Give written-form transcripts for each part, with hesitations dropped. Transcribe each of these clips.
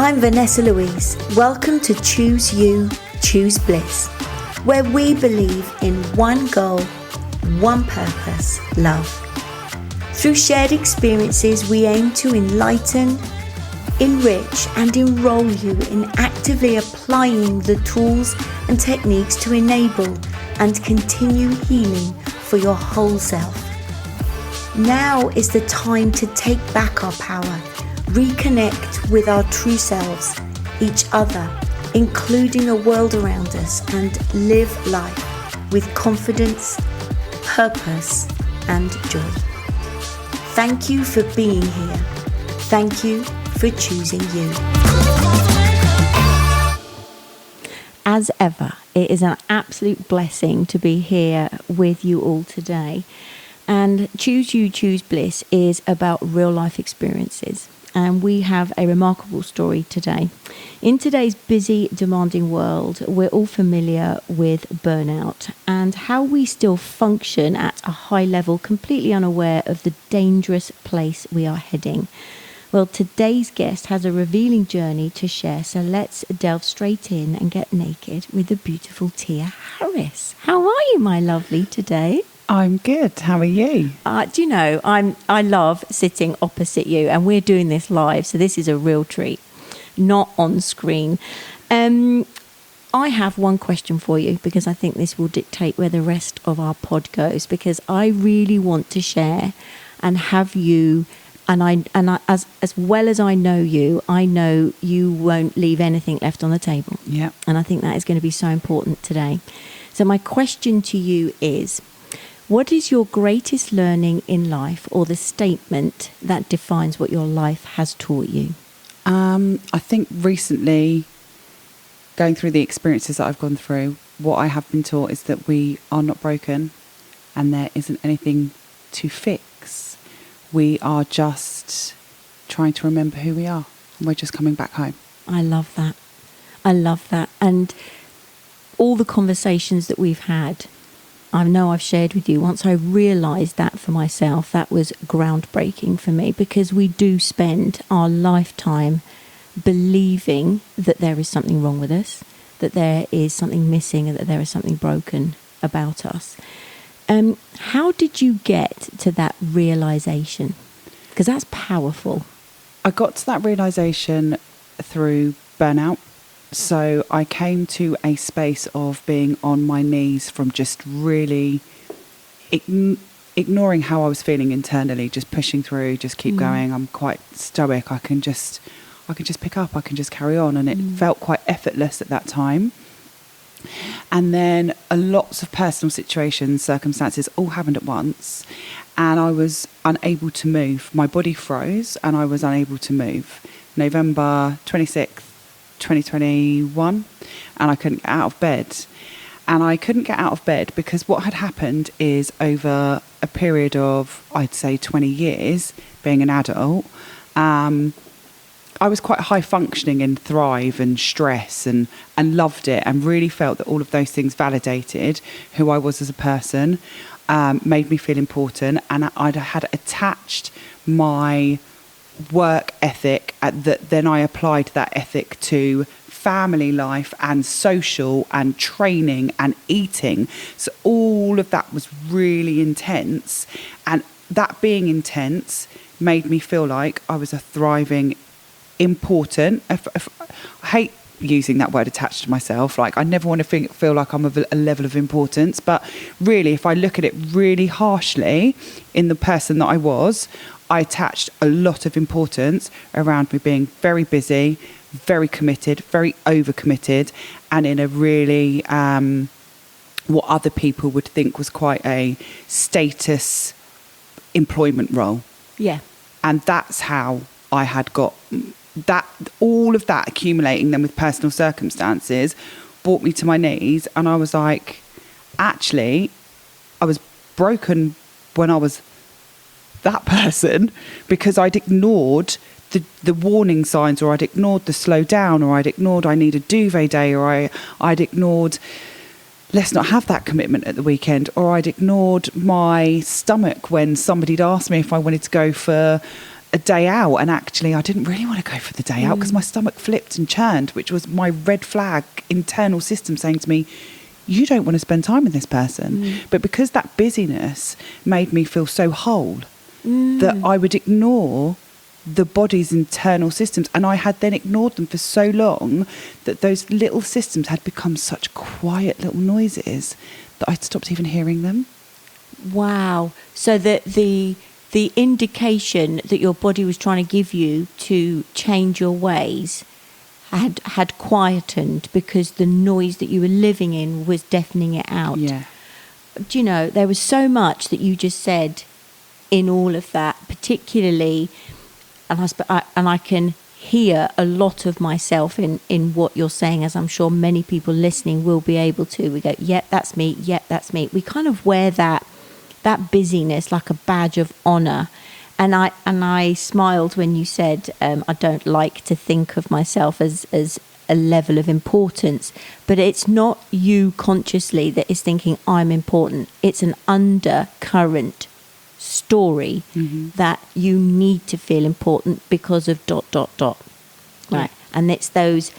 I'm Vanessa Louise. Welcome to Choose You, Choose Bliss, where we believe in one goal, one purpose, love. Through shared experiences, we aim to enlighten, enrich, and enroll you in actively applying the tools and techniques to enable and continue healing for your whole self. Now is the time to take back our power, reconnect with our true selves, each other, including the world around us, and live life with confidence, purpose, and joy. Thank you for being here. Thank you for choosing you. As ever, it is an absolute blessing to be here with you all today. And Choose You, Choose Bliss is about real life experiences. And we have a remarkable story today. In today's busy, demanding world, we're all familiar with burnout and how we still function at a high level, completely unaware of the dangerous place we are heading. Well, today's guest has a revealing journey to share, so let's delve straight in and get naked with the beautiful Tia Harris. How are you, my lovely, today? I'm good. How are you? Do you know, I love sitting opposite you, and we're doing this live, so this is a real treat, not on screen. I have one question for you, because I think this will dictate where the rest of our pod goes, because I really want to share and have you, and I as well as I know you won't leave anything left on the table. Yeah. And I think that is going to be so important today. So my question to you is, what is your greatest learning in life, or the statement that defines what your life has taught you? I think recently, going through the experiences that I've gone through, what I have been taught is that we are not broken and there isn't anything to fix. We are just trying to remember who we are, and we're just coming back home. I love that. I love that. And all the conversations that we've had, I know I've shared with you, once I realised that for myself, that was groundbreaking for me, because we do spend our lifetime believing that there is something wrong with us, that there is something missing, and that there is something broken about us. How did you get to that realisation? Because that's powerful. I got to that realisation through burnout. So I came to a space of being on my knees from just really ignoring how I was feeling internally, just pushing through, just keep going. I'm quite stoic. I can just pick up, I can just carry on. And it felt quite effortless at that time. And then lots of personal situations, circumstances all happened at once. And I was unable to move. My body froze and I was unable to move. November 26th. 2021, and I couldn't get out of bed. And I couldn't get out of bed because what had happened is, over a period of, I'd say, 20 years being an adult, I was quite high functioning in Thrive and Stress, and loved it, and really felt that all of those things validated who I was as a person, made me feel important, and I'd had attached my work ethic then I applied that ethic to family life and social and training and eating. So all of that was really intense, and that being intense made me feel like I was a thriving, important, I hate using that word attached to myself, like I never want to feel like I'm of a level of importance, but really if I look at it really harshly, in the person that I was, I attached a lot of importance around me being very busy, very committed, very overcommitted, and in a really what other people would think was quite a status employment role. Yeah. And that's how I had got that, all of that accumulating then with personal circumstances brought me to my knees, and I was like, actually, I was broken when I was that person, because I'd ignored the warning signs, or I'd ignored the slow down, or I'd ignored I need a duvet day, or I'd ignored let's not have that commitment at the weekend, or I'd ignored my stomach when somebody'd asked me if I wanted to go for a day out, and actually I didn't really want to go for the day out because my stomach flipped and churned, which was my red flag internal system saying to me, you don't want to spend time with this person. But because that busyness made me feel so whole that I would ignore the body's internal systems, and I had then ignored them for so long that those little systems had become such quiet little noises that I'd stopped even hearing them. Wow. So that the indication that your body was trying to give you to change your ways had quietened because the noise that you were living in was deafening it out. Yeah. Do you know, there was so much that you just said in all of that, particularly, and I can hear a lot of myself in what you're saying, as I'm sure many people listening will be able to. We go, yep, that's me. Yep, that's me. We kind of wear that busyness like a badge of honor. And I smiled when you said, I don't like to think of myself as a level of importance, but it's not you consciously that is thinking I'm important. It's an undercurrent story that you need to feel important because of ... Right. And it's those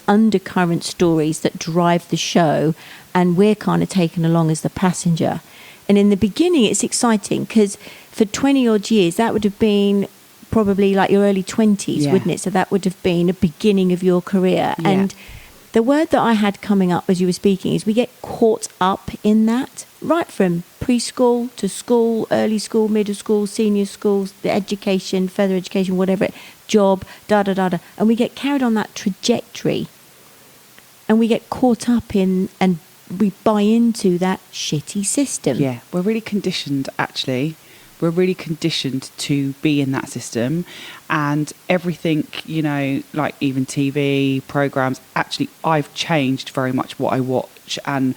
undercurrent stories that drive the show, and we're kind of taken along as the passenger. And in the beginning it's exciting because for 20 odd years that would have been probably like your early 20s, wouldn't it? So that would have been a beginning of your career. And the word that I had coming up as you were speaking is we get caught up in that, right from preschool to school, early school, middle school, senior schools, the education, further education, whatever, job, and we get carried on that trajectory, and we get caught up in, and we buy into that shitty system. Yeah, we're really conditioned, actually. We're really conditioned to be in that system, and everything, you know, like even TV programs, actually I've changed very much what I watch and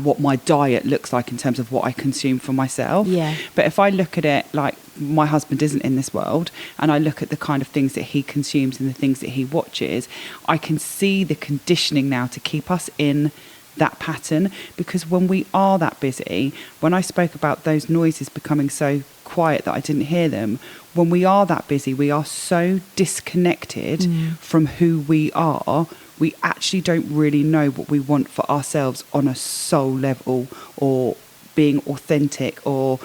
what my diet looks like in terms of what I consume for myself. Yeah. But if I look at it like my husband isn't in this world, and I look at the kind of things that he consumes and the things that he watches, I can see the conditioning now to keep us in that pattern. Because when we are that busy, when I spoke about those noises becoming so quiet that I didn't hear them, when we are that busy, we are so disconnected from who we are. We actually don't really know what we want for ourselves on a soul level, or being authentic, or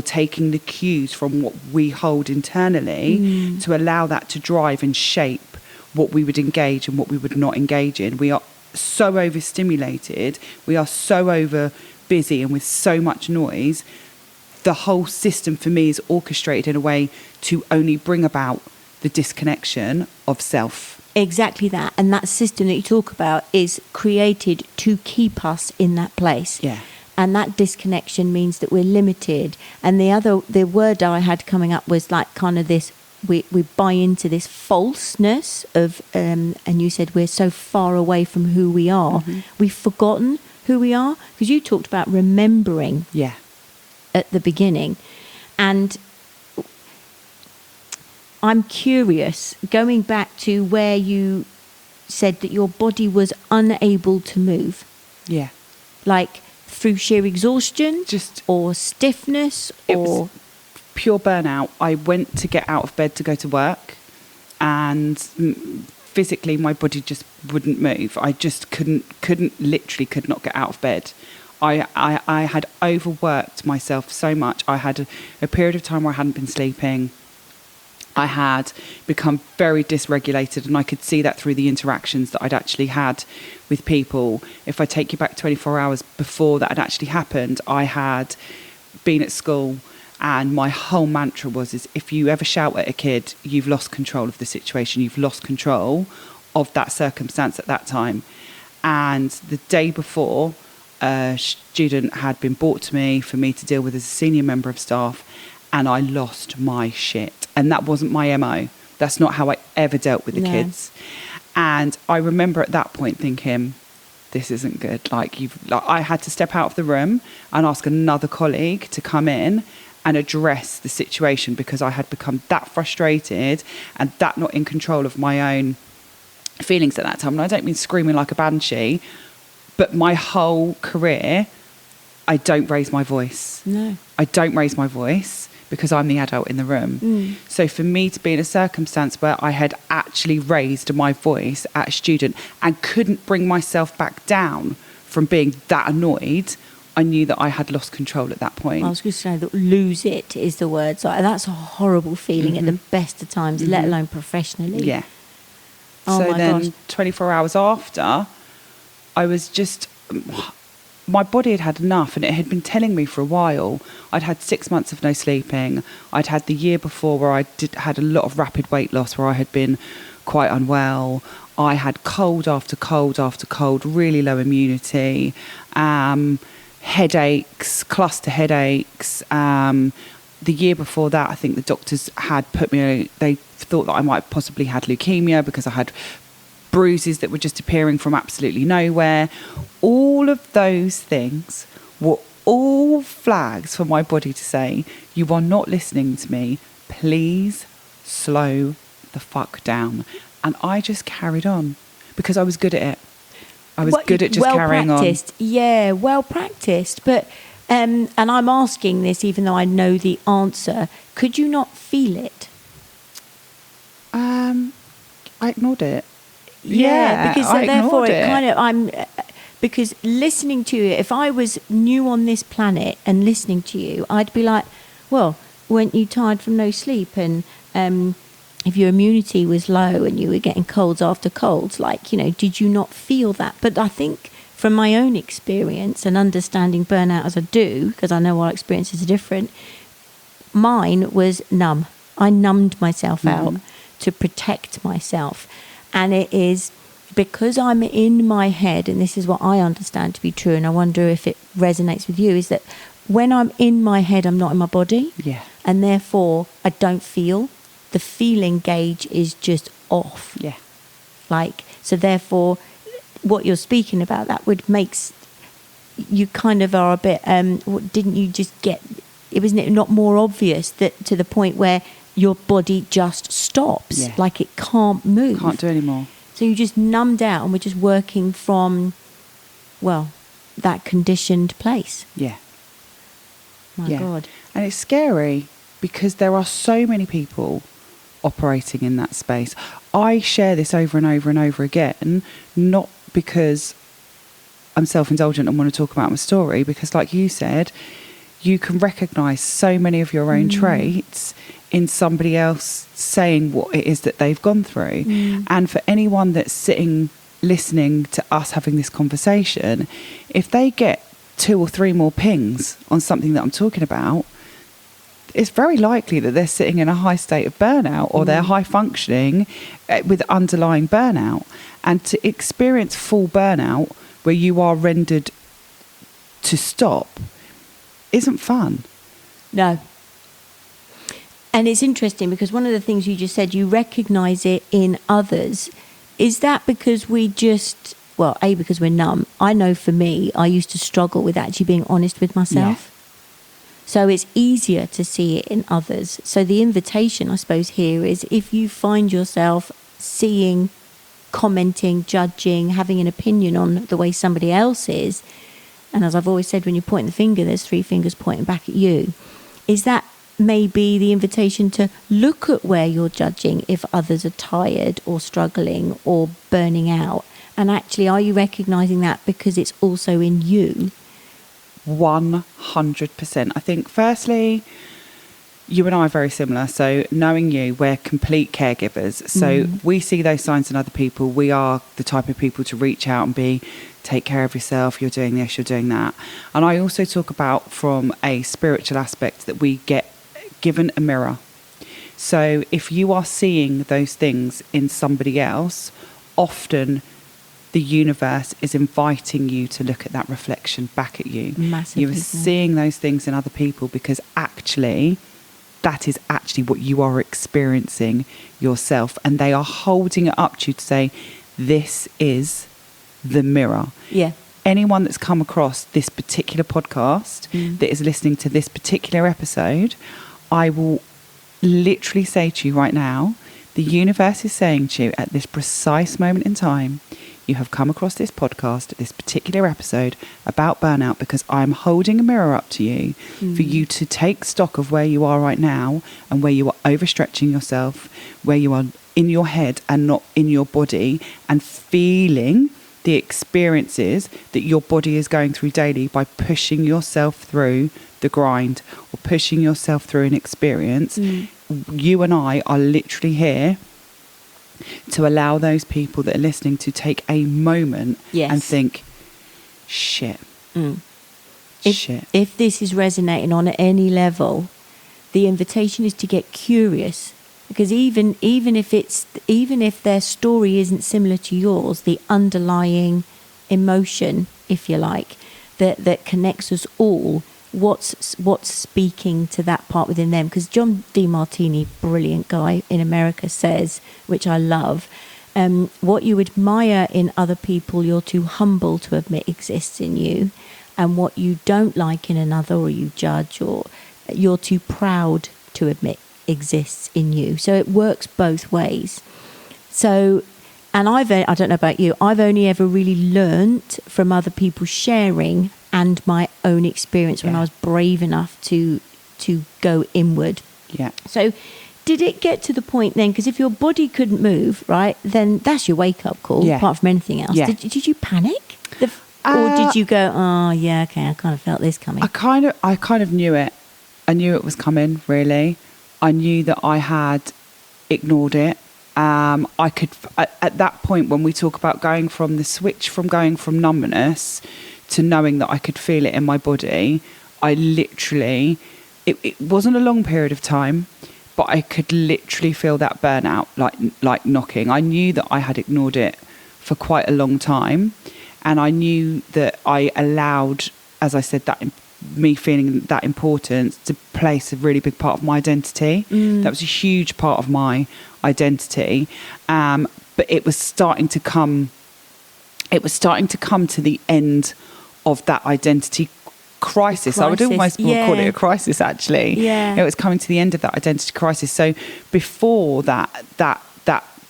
taking the cues from what we hold internally to allow that to drive and shape what we would engage and what we would not engage in. We are so overstimulated, we are so over busy and with so much noise. The whole system for me is orchestrated in a way to only bring about the disconnection of self. Exactly that. And that system that you talk about is created to keep us in that place. Yeah. And that disconnection means that we're limited. And the word I had coming up was like kind of this, we buy into this falseness of, and you said we're so far away from who we are. We've forgotten who we are, because you talked about remembering at the beginning. And I'm curious, going back to where you said that your body was unable to move. Yeah. Like through sheer exhaustion, or stiffness, it or was pure burnout. I went to get out of bed to go to work, and physically my body just wouldn't move. I just could not get out of bed. I had overworked myself so much. I had a period of time where I hadn't been sleeping. I had become very dysregulated, and I could see that through the interactions that I'd actually had with people. If I take you back 24 hours before that had actually happened, I had been at school, and my whole mantra was, if you ever shout at a kid, you've lost control of the situation, you've lost control of that circumstance at that time. And the day before, a student had been brought to me for me to deal with as a senior member of staff, and I lost my shit. And that wasn't my MO. That's not how I ever dealt with the kids. And I remember at that point thinking, this isn't good. I had to step out of the room and ask another colleague to come in and address the situation, because I had become that frustrated and that not in control of my own feelings at that time. And I don't mean screaming like a banshee, but my whole career, I don't raise my voice. No. I don't raise my voice, because I'm the adult in the room. So for me to be in a circumstance where I had actually raised my voice at a student and couldn't bring myself back down from being that annoyed, I knew that I had lost control at that point. I was going to say that lose it is the word. So that's a horrible feeling at the best of times, let alone professionally. Yeah. Oh so my then gosh. 24 hours after, I was just... my body had had enough, and it had been telling me for a while. I'd had 6 months of no sleeping. I'd had the year before where I had a lot of rapid weight loss, where I had been quite unwell. I had cold after cold after cold, really low immunity, headaches, cluster headaches. The year before that, I think the doctors had put me, they thought that I might possibly had leukemia because I had bruises that were just appearing from absolutely nowhere. All of those things were all flags for my body to say, you are not listening to me. Please slow the fuck down. And I just carried on because I was good at it. I was good at just carrying on. Yeah, well practiced. But, and I'm asking this even though I know the answer, could you not feel it? I ignored it. Yeah, because I therefore ignored it kind of because listening to you, if I was new on this planet and listening to you, I'd be like, well, weren't you tired from no sleep? And if your immunity was low and you were getting colds after colds, like, you know, did you not feel that? But I think from my own experience and understanding burnout as I do, because I know our experiences are different, mine was numb. I numbed myself out to protect myself. And it is because I'm in my head, and this is what I understand to be true, and I wonder if it resonates with you, is that when I'm in my head, I'm not in my body. Yeah. And therefore, I don't feel. The feeling gauge is just off. Yeah. Like, so therefore, what you're speaking about, that would makes you kind of are a bit, didn't you just get, wasn't it not more obvious that to the point where your body just stops, like it can't move. Can't do anymore. So you just numbed out and we're just working from, well, that conditioned place. Yeah. My God. And it's scary because there are so many people operating in that space. I share this over and over and over again, not because I'm self-indulgent and want to talk about my story, because like you said, you can recognise so many of your own traits in somebody else saying what it is that they've gone through. And for anyone that's sitting listening to us having this conversation, if they get 2 or 3 more pings on something that I'm talking about, it's very likely that they're sitting in a high state of burnout, or they're high functioning with underlying burnout. And to experience full burnout where you are rendered to stop isn't fun. No. And it's interesting because one of the things you just said, you recognise it in others. Is that because we just, well, A, because we're numb. I know for me, I used to struggle with actually being honest with myself. So it's easier to see it in others. So the invitation, I suppose, here is if you find yourself seeing, commenting, judging, having an opinion on the way somebody else is, and as I've always said, when you point the finger, there's 3 fingers pointing back at you, is that maybe the invitation to look at where you're judging if others are tired or struggling or burning out? And actually, are you recognising that because it's also in you? 100%. I think firstly, you and I are very similar. So knowing you, we're complete caregivers. So we see those signs in other people. We are the type of people to reach out and be, take care of yourself, you're doing this, you're doing that. And I also talk about from a spiritual aspect that we get given a mirror. So if you are seeing those things in somebody else, often the universe is inviting you to look at that reflection back at you. Massively. You're seeing those things in other people because actually that is actually what you are experiencing yourself, and they are holding it up to you to say, this is the mirror. Yeah. Anyone that's come across this particular podcast that is listening to this particular episode, I will literally say to you right now, the universe is saying to you at this precise moment in time, you have come across this podcast, this particular episode about burnout, because I'm holding a mirror up to you for you to take stock of where you are right now and where you are overstretching yourself, where you are in your head and not in your body, and feeling the experiences that your body is going through daily by pushing yourself through the grind or pushing yourself through an experience. You and I are literally here to allow those people that are listening to take a moment and think, shit. If this is resonating on any level, the invitation is to get curious, because even if their story isn't similar to yours, the underlying emotion, if you like, that connects us all, what's speaking to that part within them. Because John DeMartini, brilliant guy in America, says, which I love, what you admire in other people, you're too humble to admit exists in you, and what you don't like in another, or you judge, or you're too proud to admit exists in you. So it works both ways. So, and I don't know about you, I've only ever really learnt from other people sharing and my own experience when I was brave enough to go inward. Yeah. So did it get to the point then, because if your body couldn't move, right, then that's your wake-up call, apart from anything else. Yeah. Did you panic? Or did you go, oh, yeah, okay, I kind of felt this coming? I kind of knew it. I knew it was coming, really. I knew that I had ignored it. I could, at that point, when we talk about going from the switch from going from numbness to knowing that I could feel it in my body, I literally, it wasn't a long period of time, but I could literally feel that burnout, like knocking. I knew that I had ignored it for quite a long time. And I knew that I allowed, as I said, that me feeling that importance to place a really big part of my identity. That was a huge part of my identity. But it was starting to come to the end of that identity crisis. I would almost call it a crisis, actually. Yeah. It was coming to the end of that identity crisis. So before that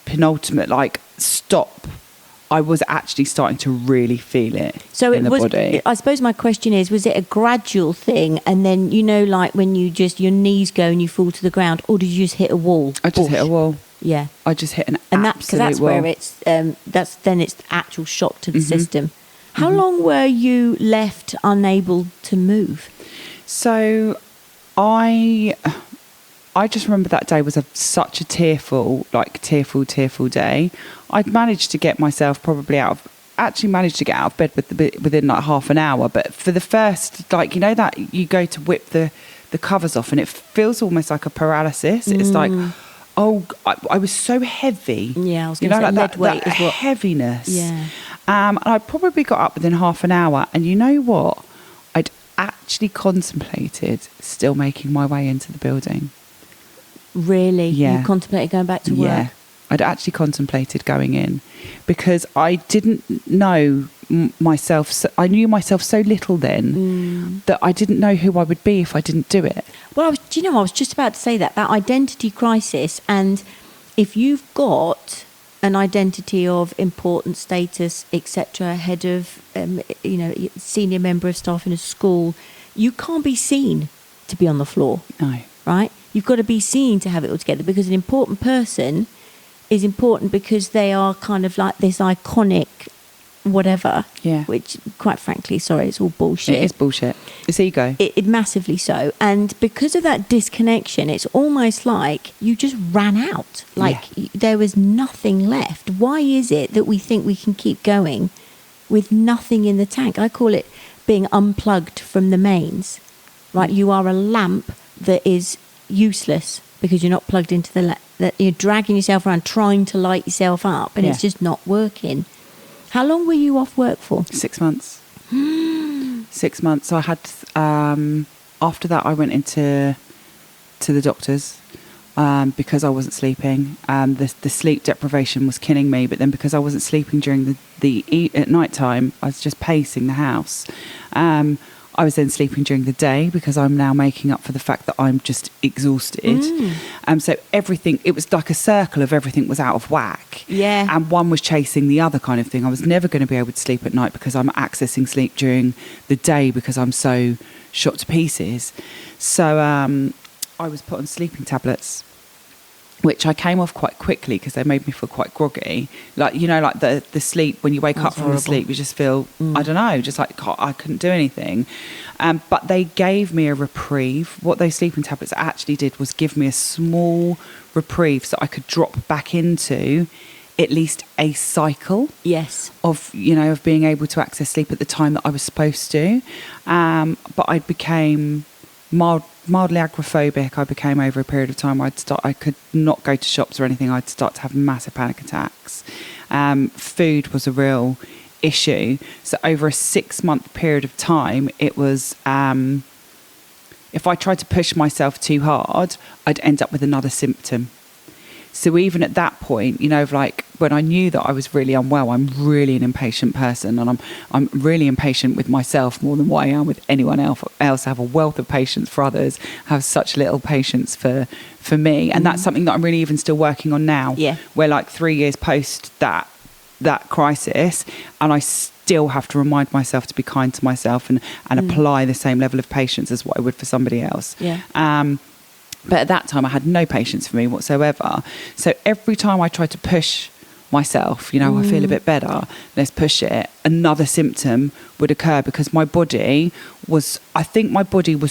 penultimate stop, I was actually starting to really feel it in the body. I suppose my question is, was it a gradual thing, and then, like when you just, your knees go and you fall to the ground, or did you just hit a wall? I just hit a wall. Yeah. I just hit an and absolute that's wall. where it's, then it's the actual shock to the system. How long were you left unable to move? So I just remember that day was such a tearful day. I'd managed to get myself managed to get out of bed within half an hour. But for the first, that you go to whip the covers off and it feels almost like a paralysis. It's like, I was so heavy. Yeah, I was going to say lead weight is what. Heaviness. Yeah. And I probably got up within half an hour. And you know what? I'd actually contemplated still making my way into the building. Really? Yeah. You contemplated going back to work? Yeah. I'd actually contemplated going in because I didn't know myself. I knew myself so little then that I didn't know who I would be if I didn't do it. Well, I was just about to say that identity crisis. And if you've got an identity of important status, etc., head of, senior member of staff in a school, you can't be seen to be on the floor. No. Right? You've got to be seen to have it all together, because an important person is important because they are kind of like this iconic whatever. Yeah. Which, quite frankly, sorry, it's all bullshit. It is bullshit. It's ego. It massively so. And because of that disconnection, it's almost like you just ran out. There was nothing left. Why is it that we think we can keep going with nothing in the tank? I call it being unplugged from the mains. Right? You are a lamp that is useless because you're not plugged into that you're dragging yourself around trying to light yourself up, and it's just not working. How long were you off work for? 6 months. 6 months. So I had after that I went to the doctors because I wasn't sleeping. The sleep deprivation was killing me, but then because I wasn't sleeping during at night time, I was just pacing the house. I was then sleeping during the day because I'm now making up for the fact that I'm just exhausted. So everything, it was like a circle of everything was out of whack. Yeah. And one was chasing the other kind of thing. I was never going to be able to sleep at night because I'm accessing sleep during the day because I'm so shot to pieces. So I was put on sleeping tablets, which I came off quite quickly because they made me feel quite groggy. Like, you know, like the sleep, when you wake up from the sleep, you just feel, I don't know, just like I couldn't do anything. But they gave me a reprieve. What those sleeping tablets actually did was give me a small reprieve so I could drop back into at least a cycle. Yes. Of, you know, of being able to access sleep at the time that I was supposed to. But I became mildly agoraphobic. I became, over a period of time, I could not go to shops or anything. I'd start to have massive panic attacks. Food was a real issue. So over a 6-month period of time, it was, if I tried to push myself too hard, I'd end up with another symptom. So even at that point, you know, like when I knew that I was really unwell, I'm really an impatient person, and I'm really impatient with myself more than what I am with anyone else. I have a wealth of patience for others, have such little patience for me. And that's something that I'm really even still working on now. Yeah. Where like 3 years post that crisis, and I still have to remind myself to be kind to myself and apply the same level of patience as what I would for somebody else. Yeah. But at that time, I had no patience for me whatsoever. So every time I tried to push myself, you know, I feel a bit better, let's push it, another symptom would occur because my body was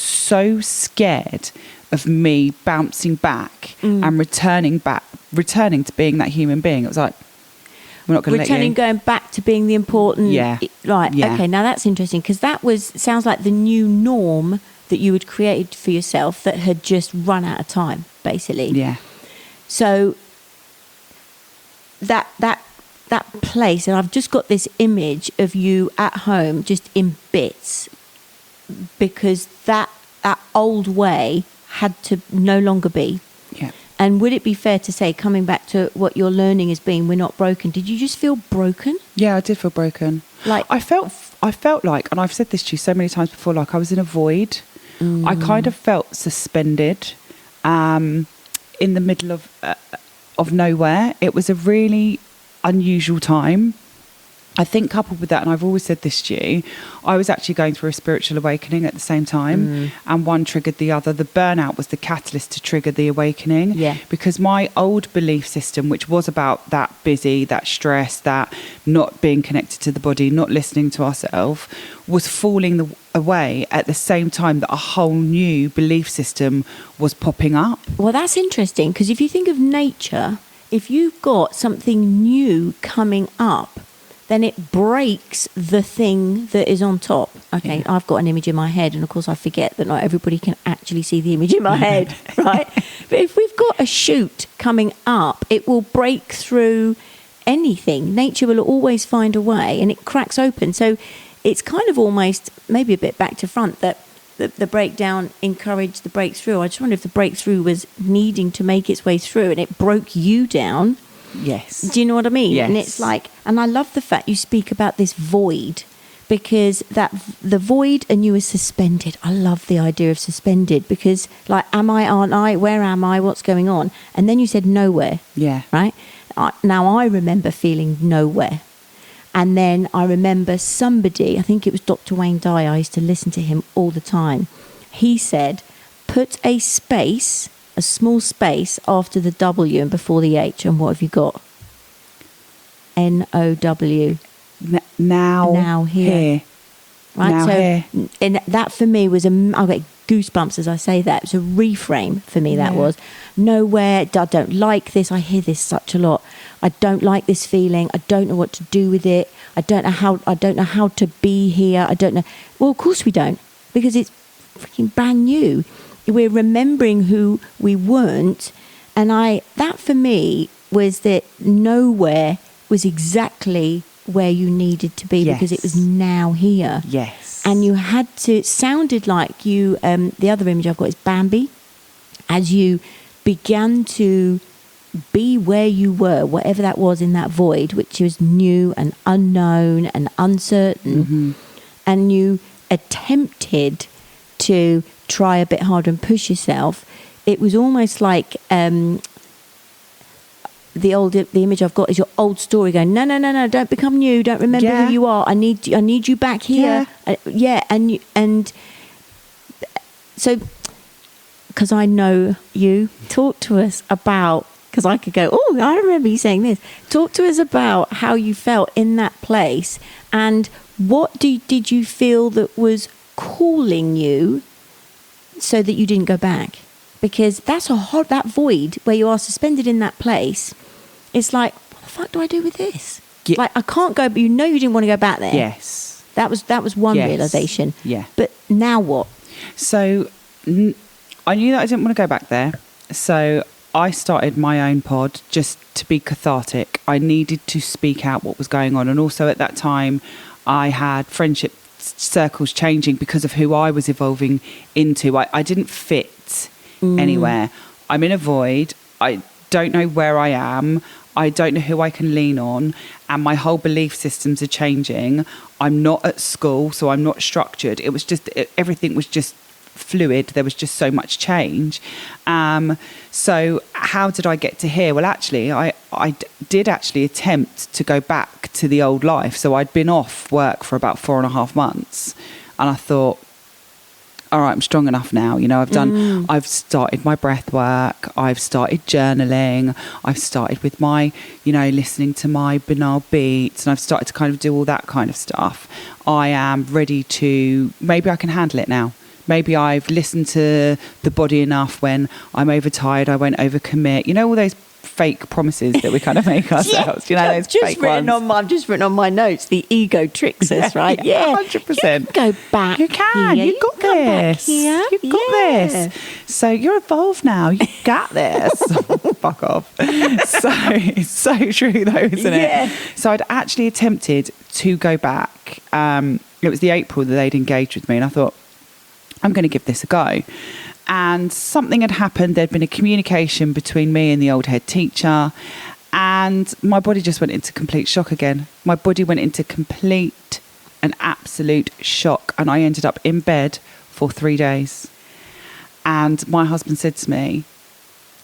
so scared of me bouncing back and returning to being that human being. It was like, we're not going to let you. Going back to being the important. Yeah. Right. Yeah. Okay. Now that's interesting, because sounds like the new norm that you had created for yourself that had just run out of time, basically. Yeah. So that place, and I've just got this image of you at home just in bits, because that old way had to no longer be. Yeah. And would it be fair to say, coming back to what your learning has been, we're not broken, did you just feel broken? Yeah, I did feel broken. Like I felt like, and I've said this to you so many times before, like I was in a void. I kind of felt suspended in the middle of nowhere. It was a really unusual time. I think coupled with that, and I've always said this to you, I was actually going through a spiritual awakening at the same time, and one triggered the other. The burnout was the catalyst to trigger the awakening, because my old belief system, which was about that busy, that stress, that not being connected to the body, not listening to ourselves, was falling away at the same time that a whole new belief system was popping up. Well, that's interesting, because if you think of nature, if you've got something new coming up, then it breaks the thing that is on top. Okay, yeah. I've got an image in my head, and of course I forget that not everybody can actually see the image in my head, right? But if we've got a shoot coming up, it will break through anything. Nature will always find a way, and it cracks open. So it's kind of almost maybe a bit back to front, that the breakdown encouraged the breakthrough. I just wonder if the breakthrough was needing to make its way through, and it broke you down. Yes. Do you know what I mean? Yes. And it's like, and I love the fact you speak about this void, because the void, and you were suspended. I love the idea of suspended, because like, am I, aren't I, where am I, what's going on? And then you said nowhere. Yeah. Right? Now I remember feeling nowhere. And then I remember somebody, I think it was Dr. Wayne Dyer, I used to listen to him all the time. He said, put a space, a small space after the W and before the H, and what have you got? N-O-W. Now here. Right? Now so, here. And that for me was, I get goosebumps as I say that. It was a reframe for me, that was. Nowhere, I don't like this. I hear this such a lot. I don't like this feeling. I don't know what to do with it. I don't know how to be here. I don't know. Well, of course we don't, because it's freaking brand new. We're remembering who we weren't, and that for me was that nowhere was exactly where you needed to be, because it was now here. Yes. And you had to, it sounded like you, the other image I've got is Bambi, as you began to be where you were, whatever that was in that void, which was new and unknown and uncertain. And you attempted to try a bit harder and push yourself, it was almost like the image I've got is your old story going, no, don't become new, don't remember who you are. I need you back here. And so, because I know you, talk to us about, because I could go, oh, I remember you saying this. Talk to us about how you felt in that place, and what did you feel that was calling you so that you didn't go back? Because that's that void where you are suspended in that place. It's like, what the fuck do I do with this? Yeah. Like, I can't go, but you didn't want to go back there. Yes. That was one realization. Yeah. But now what? So I knew that I didn't want to go back there. So I started my own pod just to be cathartic. I needed to speak out what was going on. And also at that time, I had friendship circles changing because of who I was evolving into. I didn't fit anywhere. I'm in a void. I don't know where I am. I don't know who I can lean on, and my whole belief systems are changing. I'm not at school, so I'm not structured. It was just, everything was just fluid. There was just so much change. So how did I get to here? Well, actually, I did actually attempt to go back to the old life. So I'd been off work for about 4.5 months, and I thought, all right, I'm strong enough now. I've started my breath work. I've started journaling. I've started with my, listening to my binaural beats, and I've started to kind of do all that kind of stuff. I am ready to, maybe I can handle it now. Maybe I've listened to the body enough. When I'm overtired, I won't overcommit. All those fake promises that we kind of make ourselves. Those fake ones. I've just written on my notes, the ego tricks us, right? Yeah, 100%. You can go back. You can. Here. You've got this. You've got this. So you're evolved now. You got this. Fuck off. So it's so true, though, isn't it? So I'd actually attempted to go back. It was the April that they'd engaged with me, and I thought, I'm going to give this a go. And something had happened. There'd been a communication between me and the old head teacher, and my body just went into complete shock again. My body went into complete and absolute shock, and I ended up in bed for 3 days. And my husband said to me,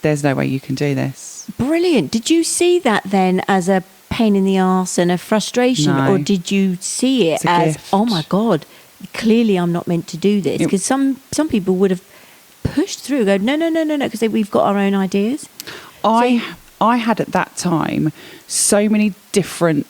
there's no way you can do this. Brilliant. Did you see that then as a pain in the arse and a frustration? No. Or did you see it as, gift. oh my God, clearly I'm not meant to do this? Because some people would have pushed through, go, no, because we've got our own ideas. I had at that time so many different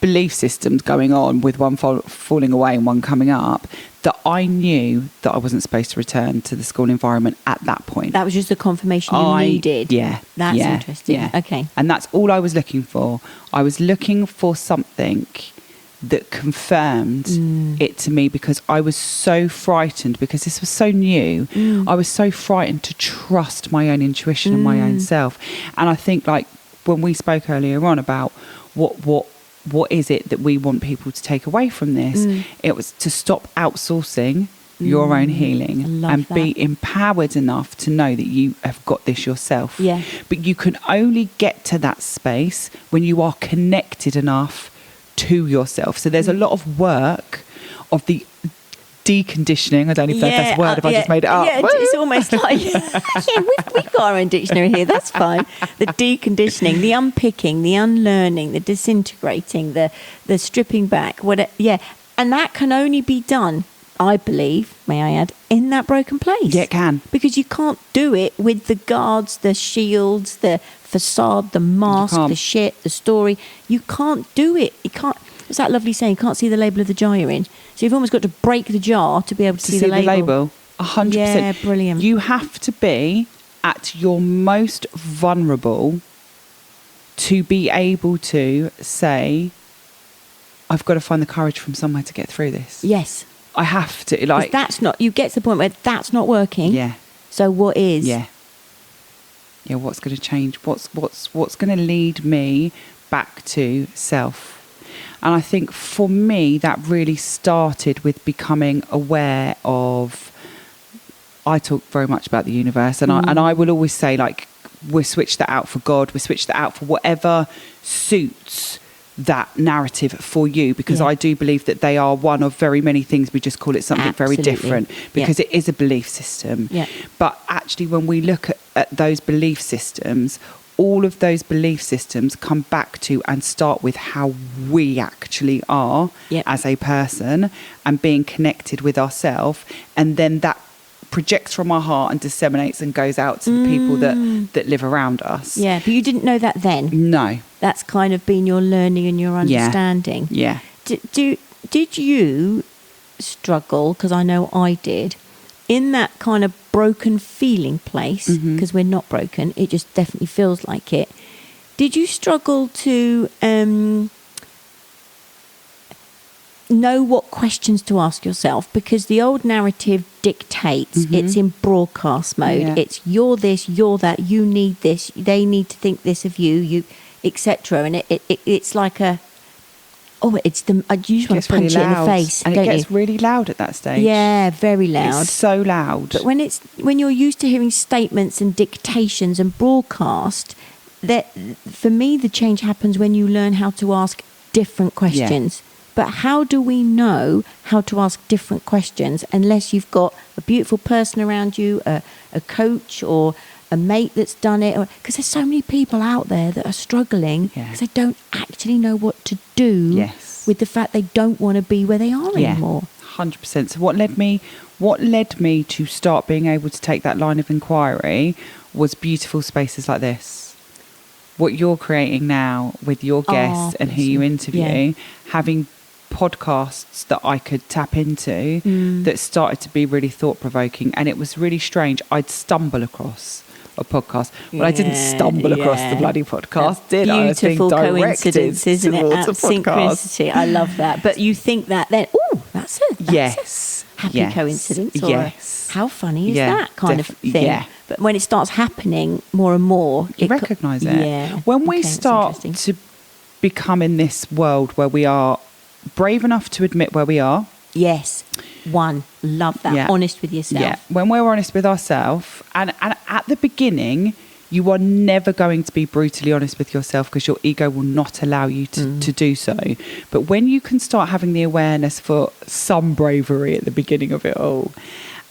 belief systems going on, with one falling away and one coming up, that I knew that I wasn't supposed to return to the school environment at that point. That was just the confirmation you needed. Yeah. That's interesting. Yeah. Okay. And that's all I was looking for. I was looking for something that confirmed it to me, because I was so frightened, because this was so new. I was so frightened to trust my own intuition and my own self. And I think, like, when we spoke earlier on about what is it that we want people to take away from this, it was to stop outsourcing your own healing and be empowered enough to know that you have got this yourself. Yeah. But you can only get to that space when you are connected enough to yourself. So there's a lot of work of the deconditioning. I don't even know if that's a word, if I just made it up. Yeah, it's almost like, we've got our own dictionary here, that's fine. The deconditioning, the unpicking, the unlearning, the disintegrating, the stripping back, and that can only be done, I believe, may I add, in that broken place. Yeah, it can. Because you can't do it with the guards, the shields, the facade, the mask, the shit, the story. You can't do it. You can't. It's that lovely saying, you can't see the label of the jar you're in. So you've almost got to break the jar to be able to see the label. 100%. Yeah, brilliant. You have to be at your most vulnerable to be able to say, I've got to find the courage from somewhere to get through this. Yes. I have to. Like, that's not, you get to the point where that's not working. Yeah. So what is? Yeah. Yeah, what's going to change? What's going to lead me back to self? And I think for me, that really started with becoming aware of, I talk very much about the universe, and I will always say, like, we switch that out for God, we switch that out for whatever suits that narrative for you, because I do believe that they are one of very many things. We just call it something very different because it is a belief system. But actually, when we look at those belief systems, all of those belief systems come back to and start with how we actually are as a person and being connected with ourselves. And then that projects from our heart and disseminates and goes out to the people that live around us. Yeah, but you didn't know that then? No. That's kind of been your learning and your understanding. Yeah. Did you struggle, because I know I did, in that kind of broken feeling place, because we're not broken, it just definitely feels like it. Did you struggle to know what questions to ask yourself? Because the old narrative dictates, it's in broadcast mode. It's you're this, you're that, you need this, they need to think this of you, etc. And it's like a... it's the... You just want to punch it in the face, and don't it gets you? really loud at that stage. Yeah, very loud. It's so loud. But when you're used to hearing statements and dictations and broadcast, that for me the change happens when you learn how to ask different questions. But how do we know how to ask different questions unless you've got a beautiful person around you, a coach or a mate that's done it? Because there's so many people out there that are struggling because they don't actually know what to do with the fact they don't want to be where they are anymore. 100%. So what led me to start being able to take that line of inquiry was beautiful spaces like this. What you're creating now with your guests and who you interview, having podcasts that I could tap into that started to be really thought-provoking. And it was really strange. I'd stumble across a podcast. Well, I didn't stumble across the bloody podcast, did I? Beautiful coincidence, isn't it? Synchronicity. I love that. But you think that then, that's a happy coincidence. Or how funny is that kind of thing? Yeah. But when it starts happening more and more, you recognise it. Yeah. When we start to become in this world where we are brave enough to admit where we are. Yes. Love that. Honest with yourself. Yeah. When we're honest with ourselves, and at the beginning, you are never going to be brutally honest with yourself because your ego will not allow you to do so. But when you can start having the awareness for some bravery at the beginning of it all,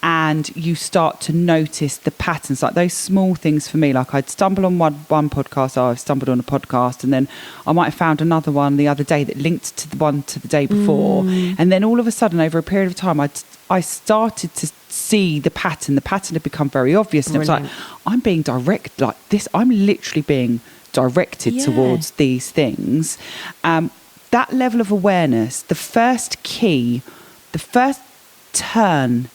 and you start to notice the patterns, like those small things for me, like I'd stumble on one podcast, I've stumbled on a podcast, and then I might have found another one the other day that linked to the one to the day before. And then all of a sudden, over a period of time, I started to see the pattern. The pattern had become very obvious. And it was like, I'm being directed like this. I'm literally being directed towards these things. That level of awareness, the first key, the first turn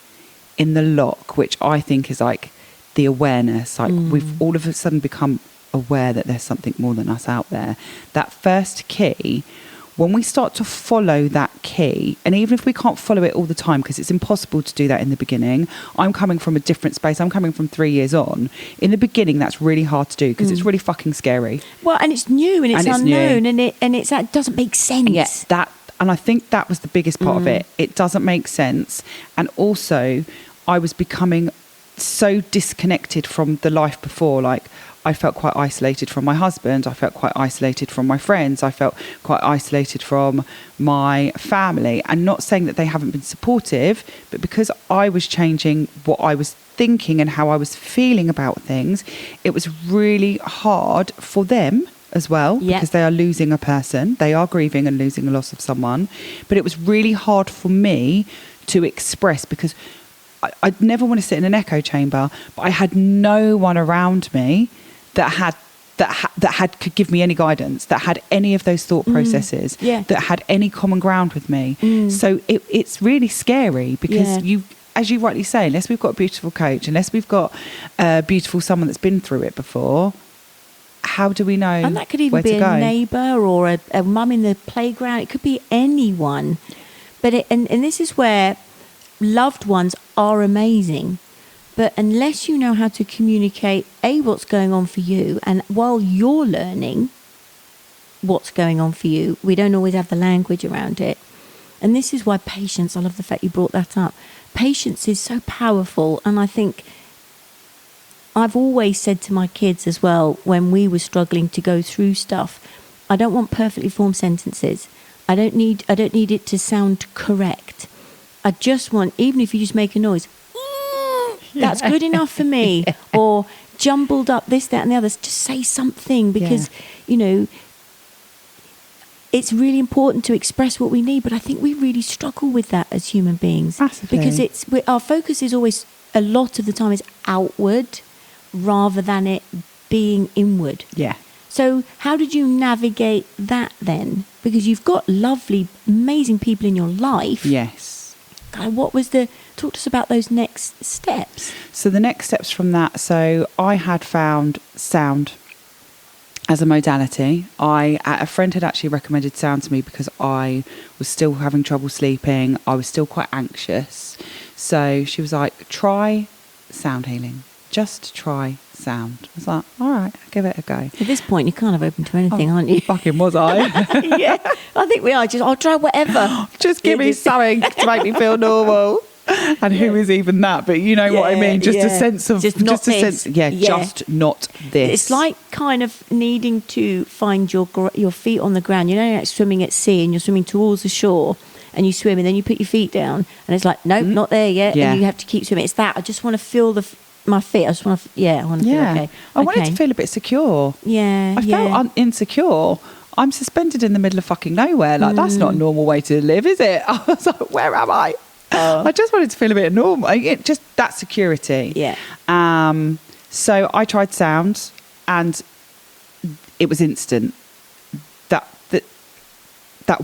in the lock, which I think is like the awareness, like we've all of a sudden become aware that there's something more than us out there. That first key, when we start to follow that key, and even if we can't follow it all the time, because it's impossible to do that in the beginning, I'm coming from a different space. I'm coming from 3 years on. In the beginning, that's really hard to do because it's really fucking scary. Well, and it's new and it's unknown, and it doesn't make sense. Yeah, and I think that was the biggest part of it. It doesn't make sense. And also, I was becoming so disconnected from the life before. Like, I felt quite isolated from my husband. I felt quite isolated from my friends. I felt quite isolated from my family. And not saying that they haven't been supportive, but because I was changing what I was thinking and how I was feeling about things, it was really hard for them as well, because they are losing a person. They are grieving and losing a loss of someone. But it was really hard for me to express, because I'd never want to sit in an echo chamber, but I had no one around me that could give me any guidance, that had any of those thought processes, that had any common ground with me. So it's really scary, because you, as you rightly say, unless we've got a beautiful coach, unless we've got a beautiful someone that's been through it before, how do we know? And that could even be a neighbour or a mum in the playground. It could be anyone. But and this is where loved ones are amazing. But unless you know how to communicate, what's going on for you, and while you're learning what's going on for you, we don't always have the language around it. And this is why patience, I love the fact you brought that up. Patience is so powerful. And I think I've always said to my kids as well, when we were struggling to go through stuff, I don't want perfectly formed sentences. I don't need it to sound correct. I just want, even if you just make a noise, that's good enough for me. Yeah. Or jumbled up this, that, and the others. Just say something, because you know, it's really important to express what we need. But I think we really struggle with that as human beings. Massively. Because our focus is always, a lot of the time, is outward rather than it being inward. Yeah. So how did you navigate that then? Because you've got lovely, amazing people in your life. Yes. Talk to us about those next steps. So the next steps from that, so I had found sound as a modality. A friend had actually recommended sound to me because I was still having trouble sleeping. I was still quite anxious. So she was like, try sound healing. Just try sound. I was like, all right, I'll give it a go. At this point, you're kind of open to anything, aren't you? Fucking was I. Yeah, I think we are. I'll try whatever. Just give me something to make me feel normal. And who is even that? But you know what I mean. Just a sense of just not this. Just not this. It's like kind of needing to find your feet on the ground. You know, like swimming at sea, and you're swimming towards the shore, and you swim, and then you put your feet down, and it's like, nope, not there yet, and you have to keep swimming. It's that. I just want to feel my feet. I just want to. I want to feel okay. I wanted to feel a bit secure. Yeah, I felt insecure. I'm suspended in the middle of fucking nowhere. Like that's not a normal way to live, is it? I was like, where am I? I just wanted to feel a bit normal. Just that security. Yeah. So I tried sound, and it was instant. That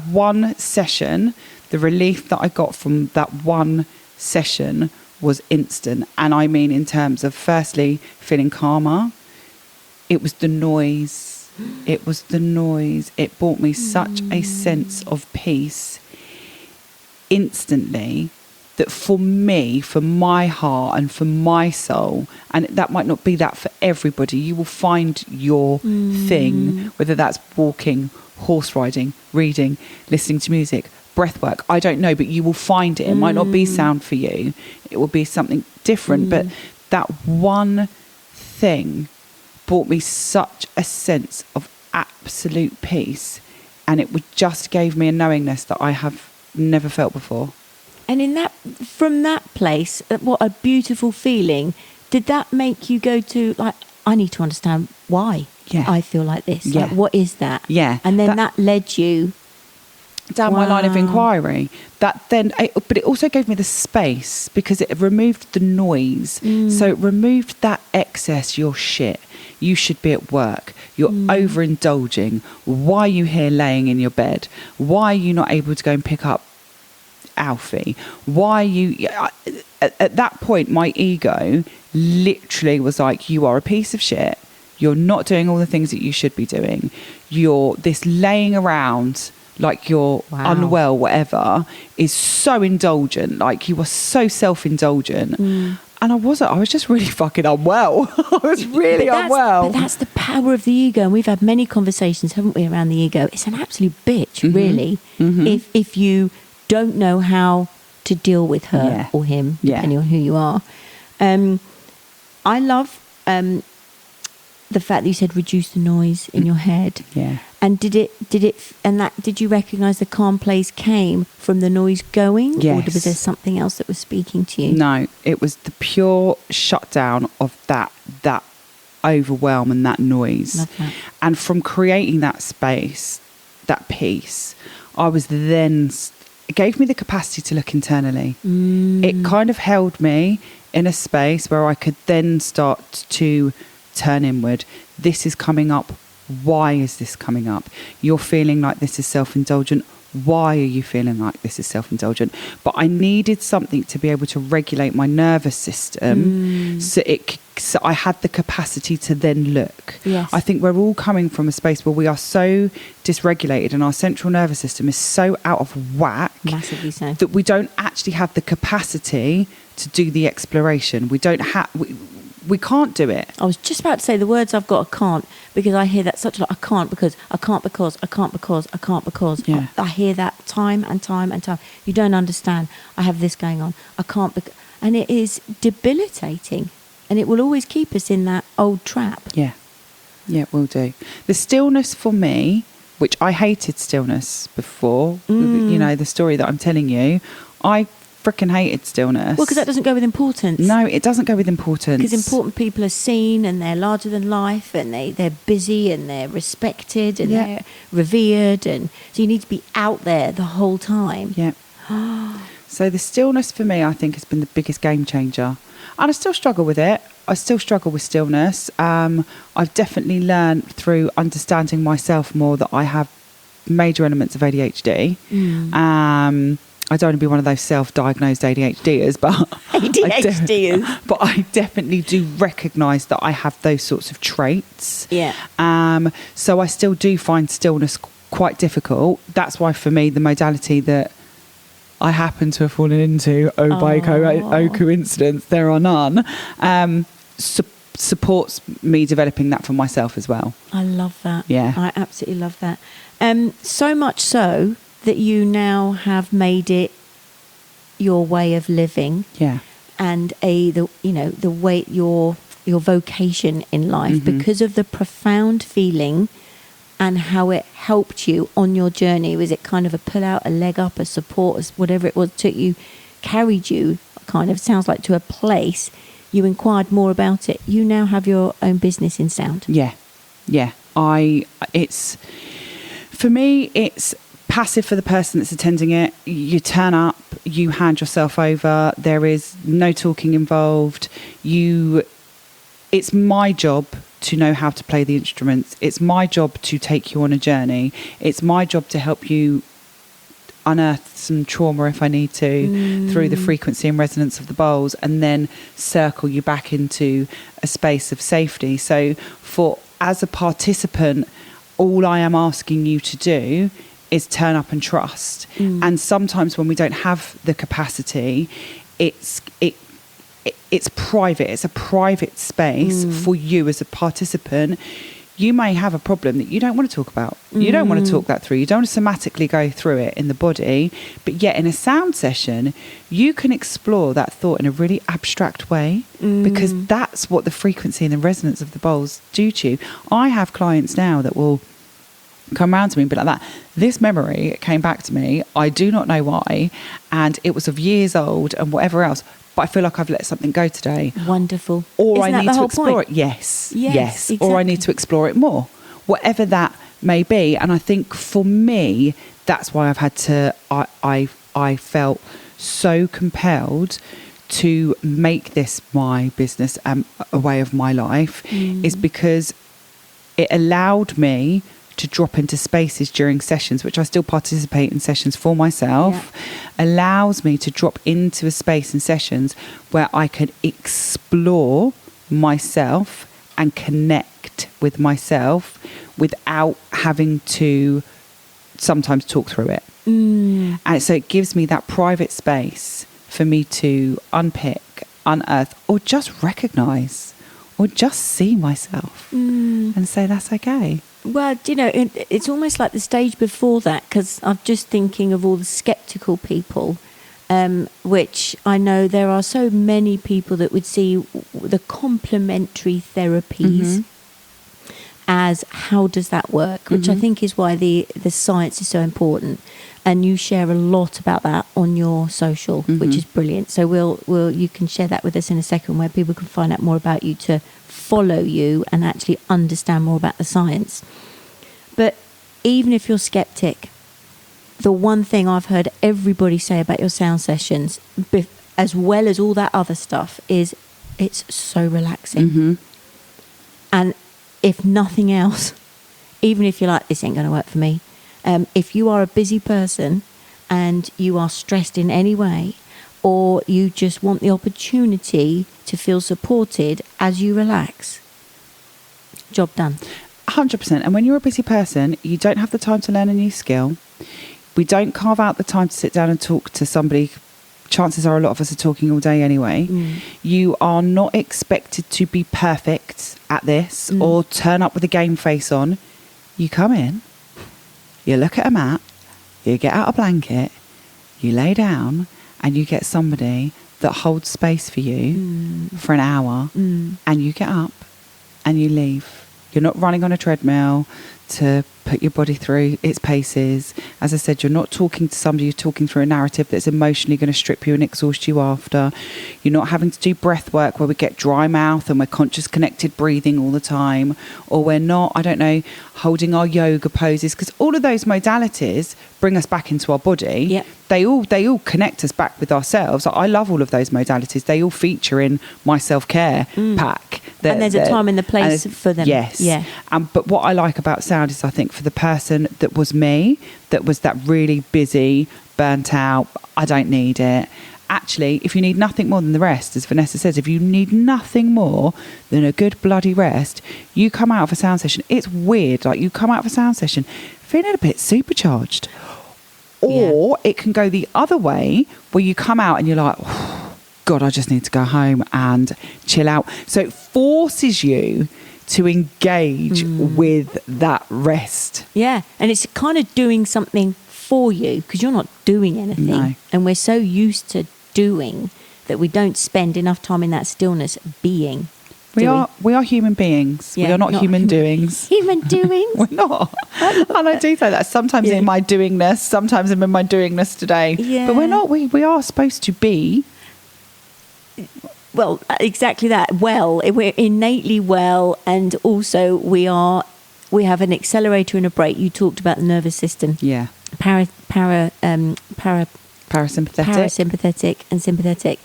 one session, the relief that I got from that one session was instant. And I mean, in terms of firstly feeling calmer, it was the noise. It was the noise. It brought me such a sense of peace instantly, that for me, for my heart and for my soul, and that might not be that for everybody, you will find your thing, whether that's walking, horse riding, reading, listening to music, breath work, I don't know, but you will find it. It might not be sound for you. It will be something different, but that one thing brought me such a sense of absolute peace, and it just gave me a knowingness that I have never felt before. And from that place, what a beautiful feeling. Did that make you go to, like, I need to understand why I feel like this? Yeah. Like, what is that? Yeah. And then that led you down my line of inquiry. But it also gave me the space, because it removed the noise. So it removed that excess, you're shit, you should be at work, you're overindulging, why are you here laying in your bed, why are you not able to go and pick up Alfie, why are you... At that point, my ego literally was like, you are a piece of shit, you're not doing all the things that you should be doing, you're this laying around like you're unwell, whatever, is so indulgent. Like, you were so self-indulgent. And I was just really fucking unwell. I was really unwell. But that's the power of the ego. And we've had many conversations, haven't we, around the ego. It's an absolute bitch, really, if you don't know how to deal with her or him, depending on who you are. I love the fact that you said reduce the noise in your head. Yeah. And did you recognise the calm place came from the noise going? Yes. Or was there something else that was speaking to you? No, it was the pure shutdown of that overwhelm and that noise. Love that. And from creating that space, that peace, it gave me the capacity to look internally. It kind of held me in a space where I could then start to turn inward. This is coming up. Why is this coming up? You're feeling like this is self-indulgent. Why are you feeling like this is self-indulgent? But I needed something to be able to regulate my nervous system, so I had the capacity to then look. Yes. I think we're all coming from a space where we are so dysregulated and our central nervous system is so out of whack, massively so, that we don't actually have the capacity to do the exploration. We can't do it. I was just about to say the words I've got, I can't, because I hear that such like, I can't because. Yeah. I hear that time and time and time. You don't understand. I have this going on. I can't and it is debilitating, and it will always keep us in that old trap. Yeah. Yeah, it will do. The stillness for me which I hated stillness before. You know, the story that I'm telling you, I freaking hated stillness. Well, because that doesn't go with importance. No, it doesn't go with importance. Because important people are seen and they're larger than life, and they're busy and they're respected and they're revered, and so you need to be out there the whole time. Yeah. So the stillness for me, I think, has been the biggest game changer. And I still struggle with it. I still struggle with stillness. I've definitely learned through understanding myself more that I have major elements of ADHD. I don't want to be one of those self-diagnosed ADHDers, but ADHDers. I definitely do recognise that I have those sorts of traits. Yeah. So I still do find stillness quite difficult. That's why, for me, the modality that I happen to have fallen into, by coincidence, there are none, supports me developing that for myself as well. I love that. Yeah. I absolutely love that. So much so that you now have made it your way of living. Yeah. And the way your vocation in life, because of the profound feeling and how it helped you on your journey. Was it kind of a pull out, a leg up, a support, whatever it was, carried you kind of, sounds like, to a place. You inquired more about it. You now have your own business in sound. Yeah. For me, it's passive for the person that's attending it. You turn up, you hand yourself over. There is no talking involved. It's my job to know how to play the instruments. It's my job to take you on a journey. It's my job to help you unearth some trauma if I need to through the frequency and resonance of the bowls, and then circle you back into a space of safety. So as a participant, all I am asking you to do is turn up and trust. And sometimes when we don't have the capacity, it's private. It's a private space for you as a participant. You may have a problem that you don't want to talk about. You don't want to talk that through. You don't want to somatically go through it in the body. But yet in a sound session, you can explore that thought in a really abstract way, because that's what the frequency and the resonance of the bowls do to you. I have clients now that will come around to me and be like that. This memory came back to me. I do not know why. And it was of years old and whatever else. But I feel like I've let something go today. Wonderful. Or Isn't I need to explore point? it. Yes. Exactly. Or I need to explore it more. Whatever that may be. And I think for me, that's why I've had to, I felt so compelled to make this my business and a way of my life, is because it allowed me to drop into spaces during sessions, which I still participate in sessions for myself, allows me to drop into a space in sessions where I can explore myself and connect with myself without having to sometimes talk through it. And so it gives me that private space for me to unpick, unearth, or just recognise, or just see myself and say that's okay. Well, it's almost like the stage before that, because I'm just thinking of all the sceptical people, which I know there are so many people that would see the complementary therapies as how does that work, which I think is why the science is so important. And you share a lot about that on your social, which is brilliant. So you can share that with us in a second, where people can find out more about you, to follow you and actually understand more about the science. But even if you're skeptic, the one thing I've heard everybody say about your sound sessions, as well as all that other stuff, is it's so relaxing. And if nothing else, even if you're like, this ain't going to work for me, if you are a busy person and you are stressed in any way, or you just want the opportunity to feel supported as you relax, job done. 100%. And when you're a busy person, you don't have the time to learn a new skill. We don't carve out the time to sit down and talk to somebody. Chances are a lot of us are talking all day anyway. You are not expected to be perfect at this or turn up with a game face on. You come in, you look at a mat, you get out a blanket, you lay down, and you get somebody that holds space for you for an hour, and you get up and you leave. You're not running on a treadmill to put your body through its paces. As I said, you're not talking to somebody, you're talking through a narrative that's emotionally going to strip you and exhaust you after. You're not having to do breath work where we get dry mouth and we're conscious connected breathing all the time, or we're not, I don't know, holding our yoga poses, because all of those modalities bring us back into our body. Yep. They all connect us back with ourselves. I love all of those modalities. They all feature in my self-care pack. And there's a time and the place for them. Yes. Yeah. But what I like about sound is, I think, for the person that was me, that was that really busy, burnt out, I don't need it. Actually, if you need nothing more than the rest, as Vanessa says, if you need nothing more than a good bloody rest, you come out of a sound session. It's weird. Like, you come out of a sound session feeling a bit supercharged. Or it can go the other way, where you come out and you're like, oh, God, I just need to go home and chill out. So it forces you to engage with that rest. Yeah. And it's kind of doing something for you, because you're not doing anything. No. And we're so used to doing that we don't spend enough time in that stillness being. We are human beings. Yeah, we are not human doings. Human doings? We're not. And I do say that sometimes in my doingness, sometimes I'm in my doingness today. Yeah. But we're not. We are supposed to be. Well, exactly that. Well, we're innately well, and also we have an accelerator and a brake. You talked about the nervous system. Yeah. Parasympathetic and sympathetic.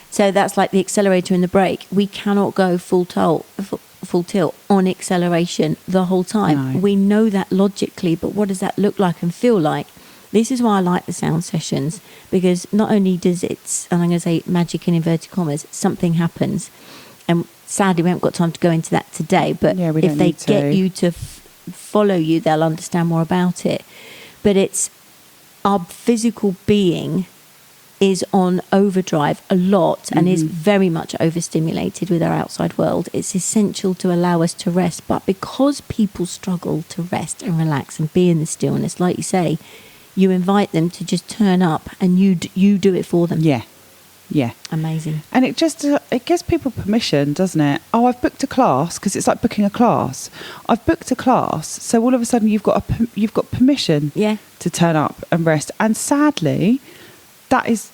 So that's like the accelerator and the brake. We cannot go full tilt on acceleration the whole time. No. We know that logically, but what does that look like and feel like? This is why I like the sound sessions, because not only does it, and I'm going to say magic in inverted commas, something happens. And sadly, we haven't got time to go into that today, but if they get you to follow you, they'll understand more about it. But it's our physical being is on overdrive a lot and is very much overstimulated with our outside world. It's essential to allow us to rest. But because people struggle to rest and relax and be in the stillness, like you say, you invite them to just turn up and you do it for them. Yeah. Yeah. Amazing. And it just, it gives people permission, doesn't it? Oh, I've booked a class, because it's like booking a class. I've booked a class. So all of a sudden you've got permission to turn up and rest. And sadly, that's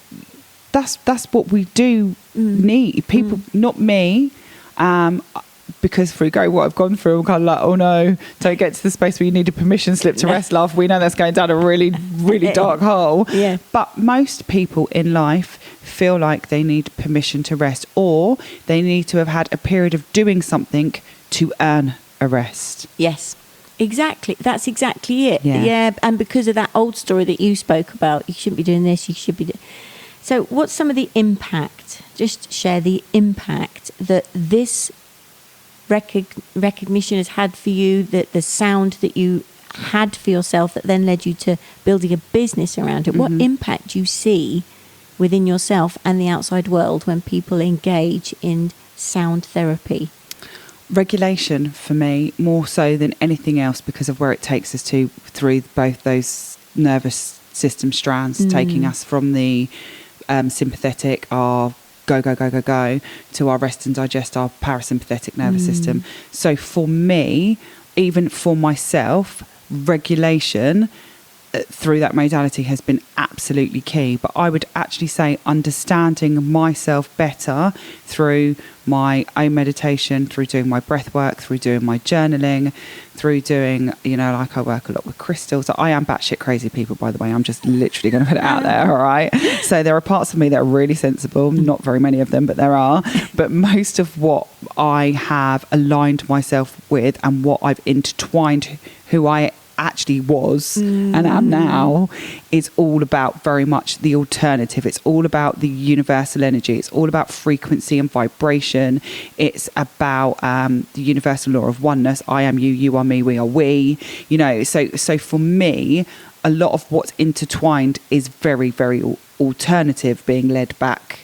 what we do need. People, not me, because through what I've gone through, I'm kind of like, oh no, don't get to the space where you need a permission slip to rest, love. We know that's going down a really, really dark hole. Yeah. But most people in life feel like they need permission to rest, or they need to have had a period of doing something to earn a rest. Yes. Exactly. That's exactly it. Yeah. And because of that old story that you spoke about, you shouldn't be doing this, you should be doing... So what's some of the impact? Just share the impact that this recognition has had for you, that the sound that you had for yourself that then led you to building a business around it. What impact do you see within yourself and the outside world when people engage in sound therapy? Regulation for me, more so than anything else, because of where it takes us to through both those nervous system strands, taking us from the sympathetic, our go, to our rest and digest, our parasympathetic nervous system. So for me, even for myself, regulation through that modality has been absolutely key. But I would actually say understanding myself better through my own meditation, through doing my breath work, through doing my journaling, through doing, like I work a lot with crystals. I am batshit crazy, people, by the way. I'm just literally going to put it out there, all right? So there are parts of me that are really sensible, not very many of them, but there are. But most of what I have aligned myself with and what I've intertwined who I actually was and am now is all about very much the alternative. It's all about the universal energy. It's all about frequency and vibration. It's about the universal law of oneness. I am you, you are me, we are we. So for me, a lot of what's intertwined is very, very alternative, being led back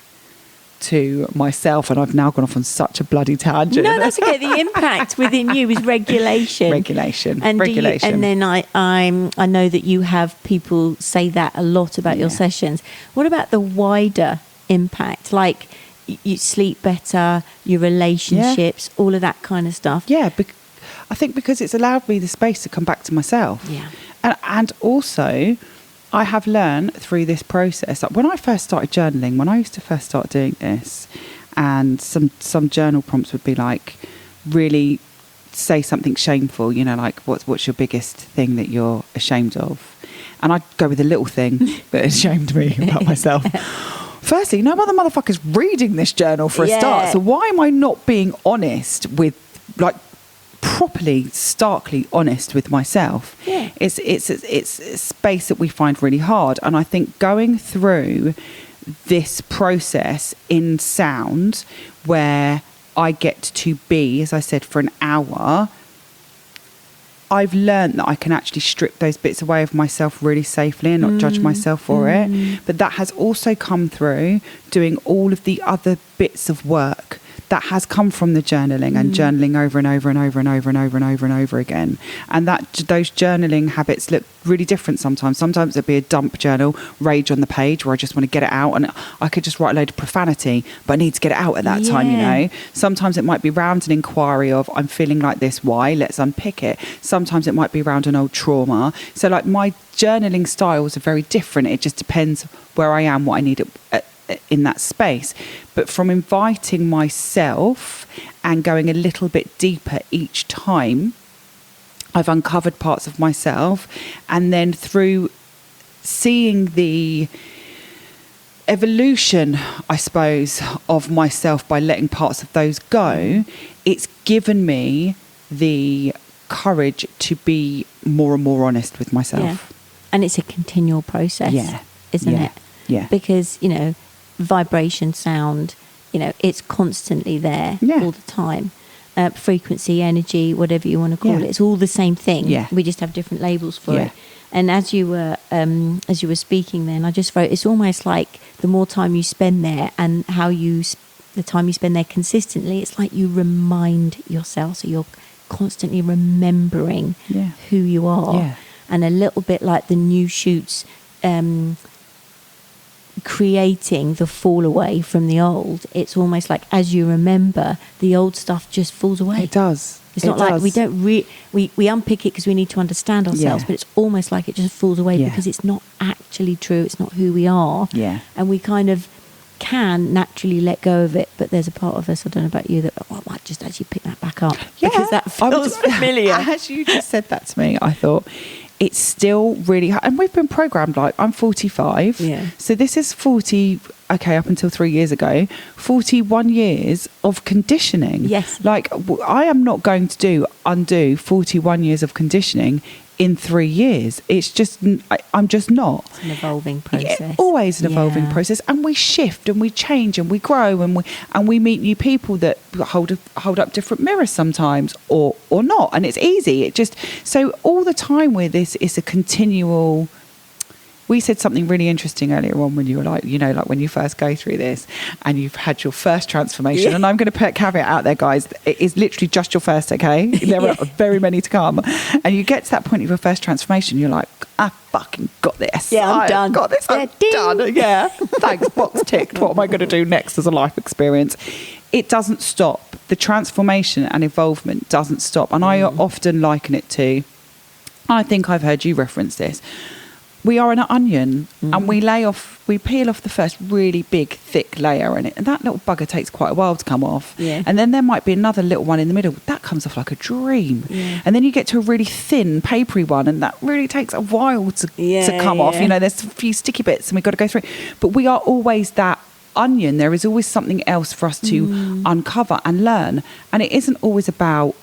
to myself, and I've now gone off on such a bloody tangent. No, that's okay. The impact within you is regulation. And regulation. And then I know that you have people say that a lot about your sessions. What about the wider impact, like you sleep better, your relationships, all of that kind of stuff? Yeah, I think because it's allowed me the space to come back to myself. Yeah. And also, I have learned through this process, like when I first started journaling, when I used to first start doing this, and some journal prompts would be like, really say something shameful, you know, like what's your biggest thing that you're ashamed of? And I'd go with a little thing that ashamed me about myself. Firstly, no other motherfucker's reading this journal for a start. So why am I not being honest with, like, properly, starkly honest with myself? Yeah. It's a space that we find really hard. And I think going through this process in sound, where I get to be, as I said, for an hour, I've learned that I can actually strip those bits away of myself really safely and not judge myself for it. But that has also come through doing all of the other bits of work that has come from the journaling and journaling over and over and over and over and over and over and over again. And that those journaling habits look really different sometimes. Sometimes it'd be a dump journal, rage on the page, where I just want to get it out, and I could just write a load of profanity, but I need to get it out at that time, you know. Sometimes it might be around an inquiry of, I'm feeling like this, why? Let's unpick it. Sometimes it might be around an old trauma. So like my journaling styles are very different. It just depends where I am, what I need in that space. But from inviting myself and going a little bit deeper each time, I've uncovered parts of myself, and then through seeing the evolution, I suppose, of myself by letting parts of those go, it's given me the courage to be more and more honest with myself. Yeah. And it's a continual process, isn't it? Yeah. Because, you know, vibration, sound, you know, it's constantly there all the time. Frequency, energy, whatever you want to call it, it's all the same thing. Yeah. We just have different labels for it. And as you were speaking then, I just wrote, it's almost like the more time you spend there and the time you spend there consistently, it's like you remind yourself. So you're constantly remembering who you are. Yeah. And a little bit like the new shoots creating the fall away from the old. It's almost like as you remember, the old stuff just falls away. It does. It's not like we don't we unpick it because we need to understand ourselves, but it's almost like it just falls away because it's not actually true. It's not who we are. Yeah. And we kind of can naturally let go of it, but there's a part of us, I don't know about you, that I might just actually pick that back up because that feels familiar. As you just said that to me, I thought it's still really hard. And we've been programmed, like, I'm 45. Yeah. So this is 40, okay, up until 3 years ago, 41 years of conditioning. Yes. Like, I am not going to undo 41 years of conditioning in 3 years. It's just, I'm just not. It's an evolving process. Yeah, always an evolving process. And we shift and we change and we grow and we meet new people that hold up different mirrors sometimes or not. And it's easy. It just, so all the time with this, it's a continual. We said something really interesting earlier on when you were like, you know, like when you first go through this and you've had your first transformation. Yeah. And I'm going to put a caveat out there, guys. It is literally just your first, okay? There are very many to come. And you get to that point of your first transformation, you're like, I fucking got this. Yeah, I'm done. Got this. I'm done. Yeah. Thanks. Box ticked. What am I going to do next as a life experience? It doesn't stop. The transformation and evolvement doesn't stop. And I often liken it to, I think I've heard you reference this, we are an onion and we peel off the first really big, thick layer in it. And that little bugger takes quite a while to come off. Yeah. And then there might be another little one in the middle. That comes off like a dream. Yeah. And then you get to a really thin, papery one, and that really takes a while to come off. You know, there's a few sticky bits and we've got to go through. But we are always that onion. There is always something else for us to uncover and learn. And it isn't always about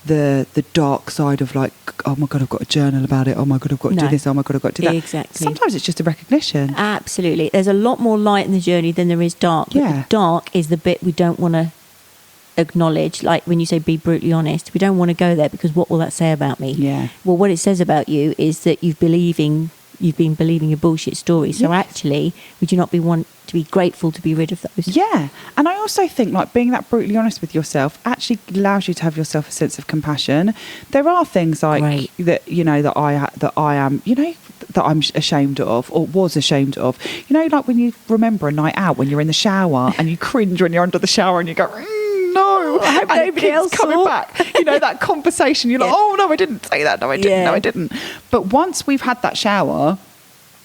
the dark side of like, oh my God, I've got a journal about it. Oh my God, I've got to do this. Oh my God, I've got to do that. Exactly. Sometimes it's just a recognition. Absolutely. There's a lot more light in the journey than there is dark. Yeah. The dark is the bit we don't want to acknowledge. Like when you say be brutally honest, we don't want to go there because what will that say about me? Yeah. Well, what it says about you is that you've been believing a bullshit story. So actually, would you not want to be grateful to be rid of those? Yeah. And I also think like being that brutally honest with yourself actually allows you to have yourself a sense of compassion. There are things like that, you know, that I am, you know, that I'm ashamed of or was ashamed of. You know, like when you remember a night out when you're in the shower and you cringe when you're under the shower and you go, no, I hope and nobody else coming saw. back. You know, that conversation, you're like, oh, no, I didn't say that. No, I didn't. No, I didn't. But once we've had that shower,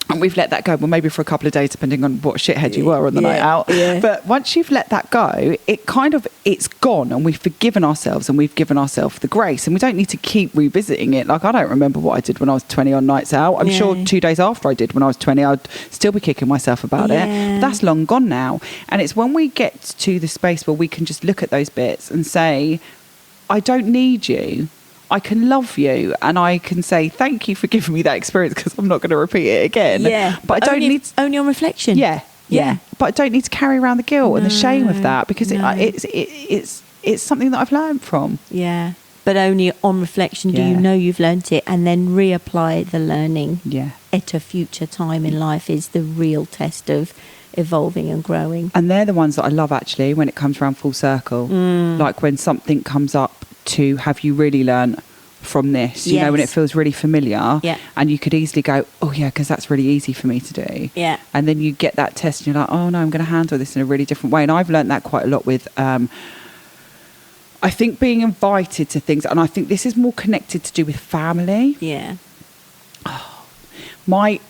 and we've let that go, well, maybe for a couple of days, depending on what shithead you were on the night out. Yeah. But once you've let that go, it's gone, and we've forgiven ourselves, and we've given ourselves the grace, and we don't need to keep revisiting it. Like, I don't remember what I did when I was 20 on nights out. I'm sure 2 days after I did when I was 20, I'd still be kicking myself about it. But that's long gone now. And it's when we get to the space where we can just look at those bits and say, I don't need you. I can love you, and I can say thank you for giving me that experience, because I'm not going to repeat it again. Yeah, but I don't need only on reflection. Yeah. But I don't need to carry around the guilt and the shame of that, because it's something that I've learned from. Yeah, but only on reflection do you know you've learnt it, and then reapply the learning. Yeah. At a future time in life is the real test of evolving and growing. And they're the ones that I love, actually, when it comes around full circle. Like when something comes up to, have you really learned from this? You know, when it feels really familiar, and you could easily go, oh yeah, because that's really easy for me to do. Yeah. And then you get that test and you're like, oh no, I'm going to handle this in a really different way. And I've learned that quite a lot with I think being invited to things, and I think this is more connected to do with family. Yeah. My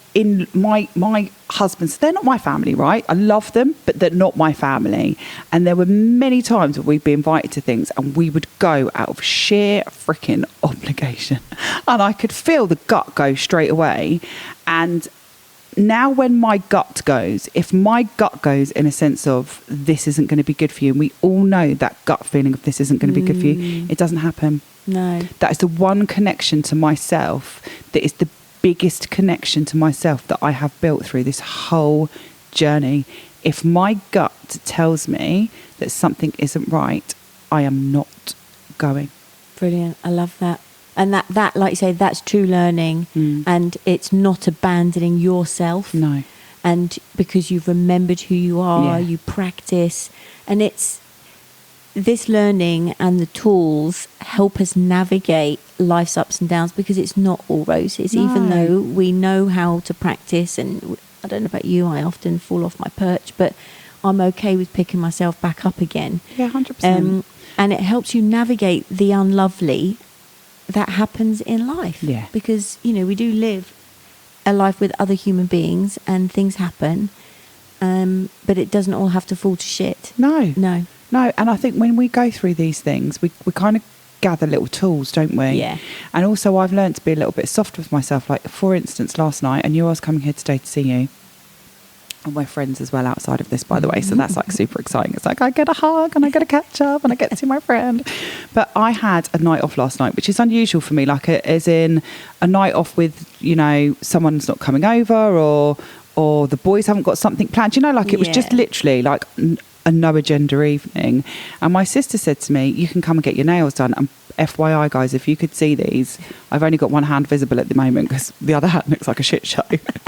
husbands, they're not my family, right? I love them, but they're not my family. And there were many times where we'd be invited to things and we would go out of sheer freaking obligation. And I could feel the gut go straight away. And now when my gut goes, if my gut goes in a sense of this isn't going to be good for you, and we all know that gut feeling of this isn't going to be good for you, it doesn't happen. No. That is the one connection to myself that is the biggest connection to myself that I have built through this whole journey. If my gut tells me that something isn't right, I am not going. Brilliant. I love that. And that, like you say, that's true learning. And it's not abandoning yourself. No. And because you've remembered who you are, you practice. And it's this learning and the tools help us navigate life's ups and downs, because it's not all roses. No. Even though we know how to practice, and I don't know about you, I often fall off my perch, but I'm okay with picking myself back up again. Yeah, 100%. And it helps you navigate the unlovely that happens in life. Yeah. Because, you know, we do live a life with other human beings and things happen, but it doesn't all have to fall to shit. No. No, and I think when we go through these things, we kind of gather little tools, don't we? Yeah. And also I've learned to be a little bit soft with myself. Like, for instance, last night, I knew I was coming here today to see you. And we're friends as well outside of this, by the way. So that's like super exciting. It's like I get a hug and I get a catch up and I get to see my friend. But I had a night off last night, which is unusual for me. Like, as in a night off with, you know, someone's not coming over, or the boys haven't got something planned. You know, like it was just literally like a no agenda evening. And my sister said to me, you can come and get your nails done. And FYI, guys, if you could see these, I've only got one hand visible at the moment because the other hand looks like a shit show.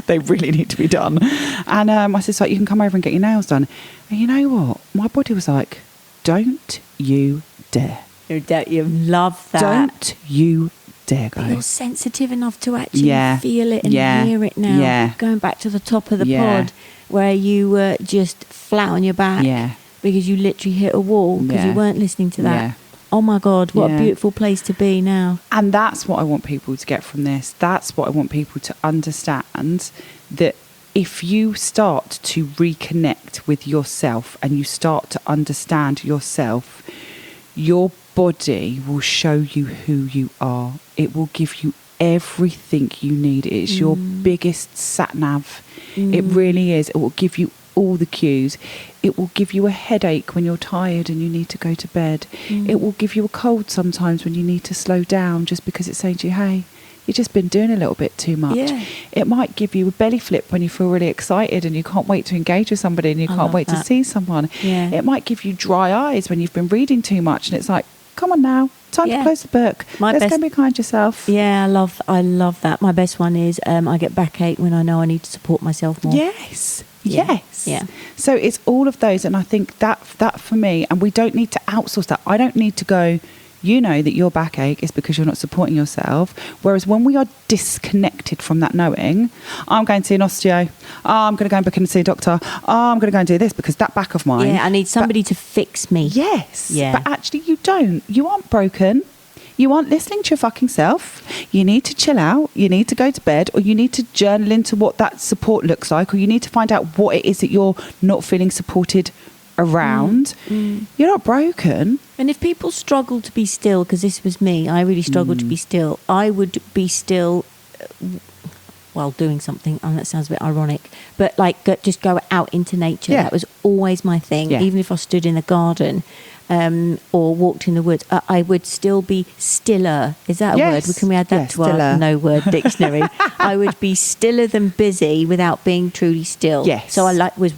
They really need to be done. And my sister's like, you can come over and get your nails done. And you know what? My body was like, don't you dare. You love that. Don't you dare go. You're sensitive enough to actually feel it and hear it now. Yeah. Going back to the top of the pod, where you were just flat on your back because you literally hit a wall because you weren't listening to that. Yeah. Oh my God, what a beautiful place to be now. And that's what I want people to get from this. That's what I want people to understand, that if you start to reconnect with yourself and you start to understand yourself, your body will show you who you are. It will give you everything you need. It's your biggest sat-nav. It really is. It will give you all the cues. It will give you a headache when you're tired and you need to go to bed. It will give you a cold sometimes when you need to slow down, just because it's saying to you, hey, you've just been doing a little bit too much. It might give you a belly flip when you feel really excited and you can't wait to engage with somebody and you can't wait to see someone. It might give you dry eyes when you've been reading too much and it's like, come on now, time to close the book. Let's go be kind to yourself. I love that. My best one is I get backache when I know I need to support myself more. Yes. Yeah. So it's all of those, and I think that for me, and we don't need to outsource that. I don't need to go, you know that your backache is because you're not supporting yourself. Whereas when we are disconnected from that knowing, I'm going to see an osteo, I'm going to go and book in and see a doctor, I'm going to go and do this because that back of mine. Yeah, I need somebody to fix me. Yes. Yeah. But actually you don't. You aren't broken. You aren't listening to your fucking self. You need to chill out. You need to go to bed, or you need to journal into what that support looks like, or you need to find out what it is that you're not feeling supported around. You're not broken. And if people struggle to be still, because this was me, I really struggled to be still. I would be still while doing something, and that sounds a bit ironic, but like just go out into nature. Yeah. That was always my thing. Yeah. Even if I stood in the garden or walked in the woods, I would still be stiller. Is that a Yes. word? Can we add that Yes, to our stiller. no word dictionary? I would be stiller than busy without being truly still. Yes. So I was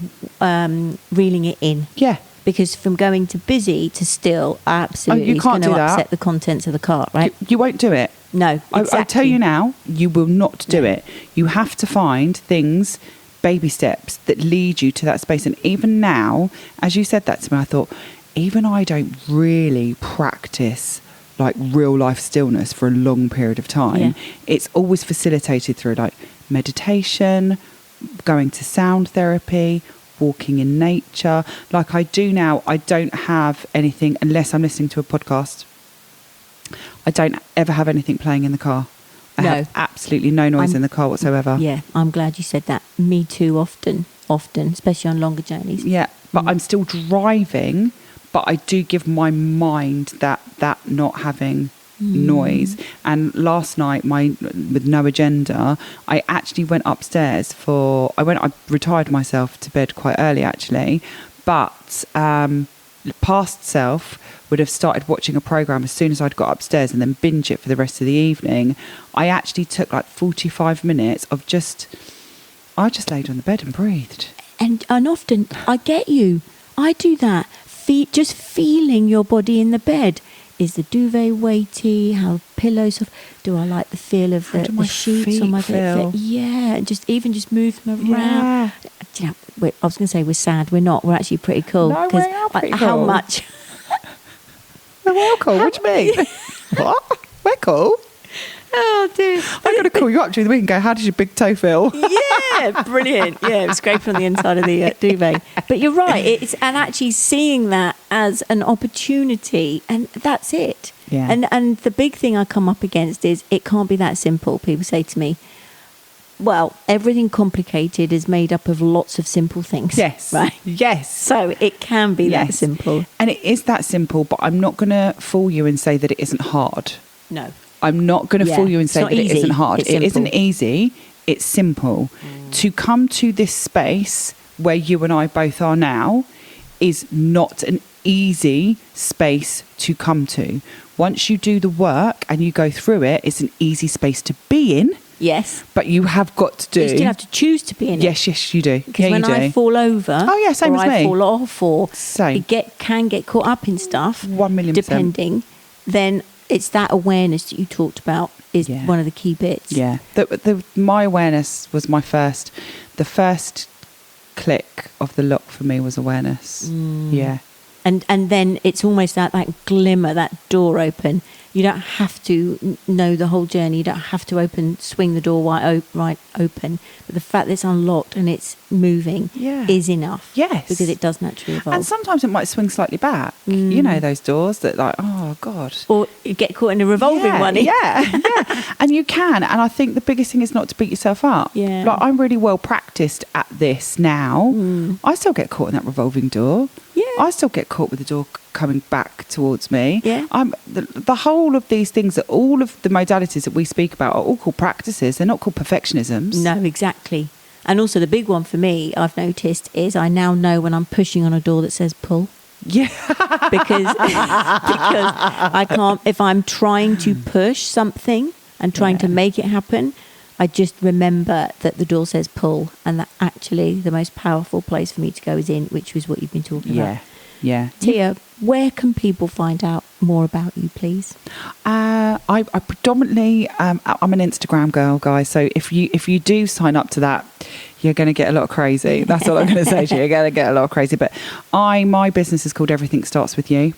reeling it in. Yeah. Because from going to busy to still, absolutely, you it's can't going to do that. upset the contents of the cart, right? You won't do it. No, exactly. I tell you now, you will not do it. You have to find things, baby steps that lead you to that space. And even now, as you said that to me, I thought, even I don't really practice like real life stillness for a long period of time. Yeah. It's always facilitated through like meditation, going to sound therapy, walking in nature. Like I do now, I don't have anything unless I'm listening to a podcast. I don't ever have anything playing in the car. I have absolutely no noise in the car whatsoever. Yeah, I'm glad you said that. Me too, often, especially on longer journeys. Yeah, but I'm still driving, but I do give my mind that not having noise. And last night, with no agenda, I actually went upstairs I retired myself to bed quite early actually, but past self would have started watching a program as soon as I'd got upstairs and then binge it for the rest of the evening. I actually took like 45 minutes of I just laid on the bed and breathed. And often, I get you. I do that. Just feeling your body in the bed. Is the duvet weighty? How pillows? Do I like the feel of How do the my sheets on my feet bed? feel? Yeah, just move them around. Yeah. Do you know, I was going to say we're sad. We're not. We're actually pretty cool. No, we are pretty How cool. much? No, we're cool. What do you mean? What? We're cool. Oh dear. I'm going to call you up during the week and go, how does your big toe feel? Yeah, brilliant. Yeah, it was scraping on the inside of the duvet. But you're right. And actually seeing that as an opportunity, and that's it. Yeah. And the big thing I come up against is it can't be that simple. People say to me, well, everything complicated is made up of lots of simple things. Yes. Right. Yes. So it can be that simple. And it is that simple, but I'm not going to fool you and say that it isn't hard. No. I'm not going to fool you and say that it isn't hard. It's It isn't simple. easy. It's simple. To come to this space where you and I both are now is not an easy space to come to. Once you do the work and you go through it, it's an easy space to be in. Yes. But you have got to do. You still have to choose to be in it. Yes, you do. Because Yeah, when you do. I fall over, Oh, yeah, same or as I me. fall off, or Same. can get caught up in stuff, 1,000,000%. depending, then it's that awareness that you talked about is Yeah. one of the key bits. Yeah. My awareness was the first click of the lock for me was awareness. Yeah. And then it's almost that glimmer, that door open. You don't have to know the whole journey. You don't have to swing the door right open. But the fact that it's unlocked and it's moving is enough. Yes. Because it does naturally evolve. And sometimes it might swing slightly back. You know those doors that oh God. Or you get caught in a revolving one. Yeah. And you can. And I think the biggest thing is not to beat yourself up. Yeah. Like I'm really well practiced at this now. I still get caught in that revolving door. Yeah. I still get caught with the door coming back towards me. Yeah. The whole of these things, all of the modalities that we speak about are all called practices. They're not called perfectionisms. No, exactly. And also the big one for me, I've noticed, is I now know when I'm pushing on a door that says pull. Yeah. because I can't, if I'm trying to push something and trying to make it happen, I just remember that the door says pull, and that actually the most powerful place for me to go is in, which was what you've been talking about. Yeah. Tia, where can people find out more about you, please? I predominantly I'm an Instagram girl, guys. So if you do sign up to that, you're going to get a lot of crazy. That's all I'm going to say to you. You're going to get a lot of crazy. But my business is called Everything Starts With You.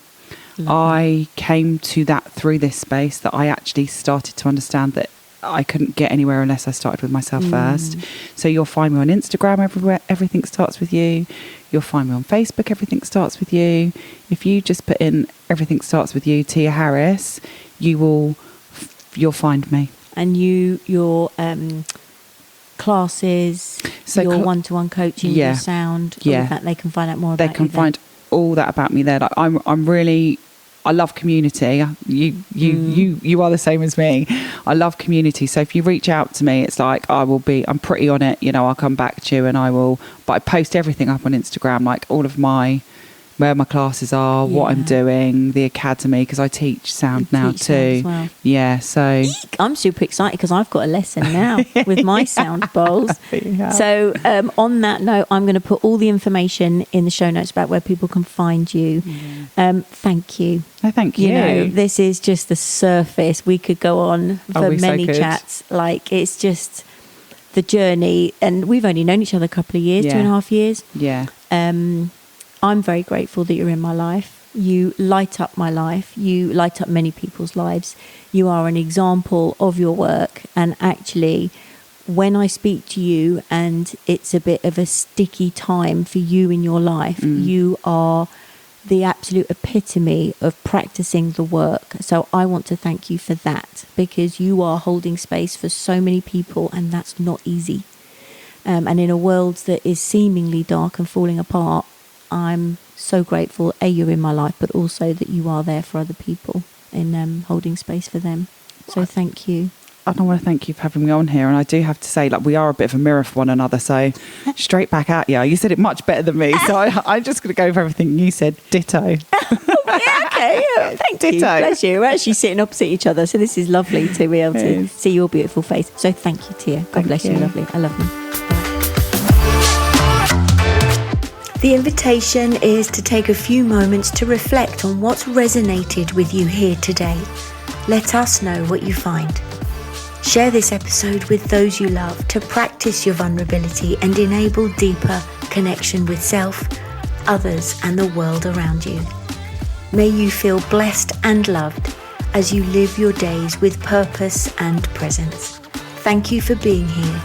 I came to that through this space, that I actually started to understand that I couldn't get anywhere unless I started with myself first. So you'll find me on Instagram everywhere. Everything starts with you. You'll find me on Facebook. Everything starts with you. If you just put in "everything starts with you," Tia Harris, you'll find me. And your classes, So your one-to-one coaching, your sound, all Yeah. of that, they can find out more about They can you there. find all that about me there. Like, I love community. You are the same as me. I love community. So if you reach out to me, it's like I'm pretty on it. I'll come back to you, and but I post everything up on Instagram, like all of where my classes are, what I'm doing, the academy, because I teach sound now teach too. sound as well. Yeah, so I'm super excited because I've got a lesson now with my sound bowls. Yeah. So on that note, I'm going to put all the information in the show notes about where people can find you. Thank you. No, thank you. This is just the surface. We could go on for many chats. Like, it's just the journey, and we've only known each other a couple of years, 2.5 years. Yeah. I'm very grateful that you're in my life. You light up my life. You light up many people's lives. You are an example of your work. And actually, when I speak to you and it's a bit of a sticky time for you in your life, you are the absolute epitome of practicing the work. So I want to thank you for that, because you are holding space for so many people, and that's not easy. And in a world that is seemingly dark and falling apart, I'm so grateful, you're in my life, but also that you are there for other people in holding space for them. So thank you. I want to thank you for having me on here. And I do have to say, we are a bit of a mirror for one another. So straight back at you. You said it much better than me. So I'm just going to go over everything you said. Ditto. Okay. Thank you. Bless you. We're actually sitting opposite each other. So this is lovely to be able to see your beautiful face. So thank you, Tia. God bless you. Lovely. I love you. The invitation is to take a few moments to reflect on what's resonated with you here today. Let us know what you find. Share this episode with those you love to practice your vulnerability and enable deeper connection with self, others, and the world around you. May you feel blessed and loved as you live your days with purpose and presence. Thank you for being here,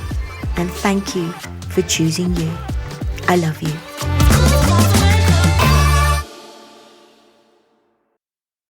and thank you for choosing you. I love you.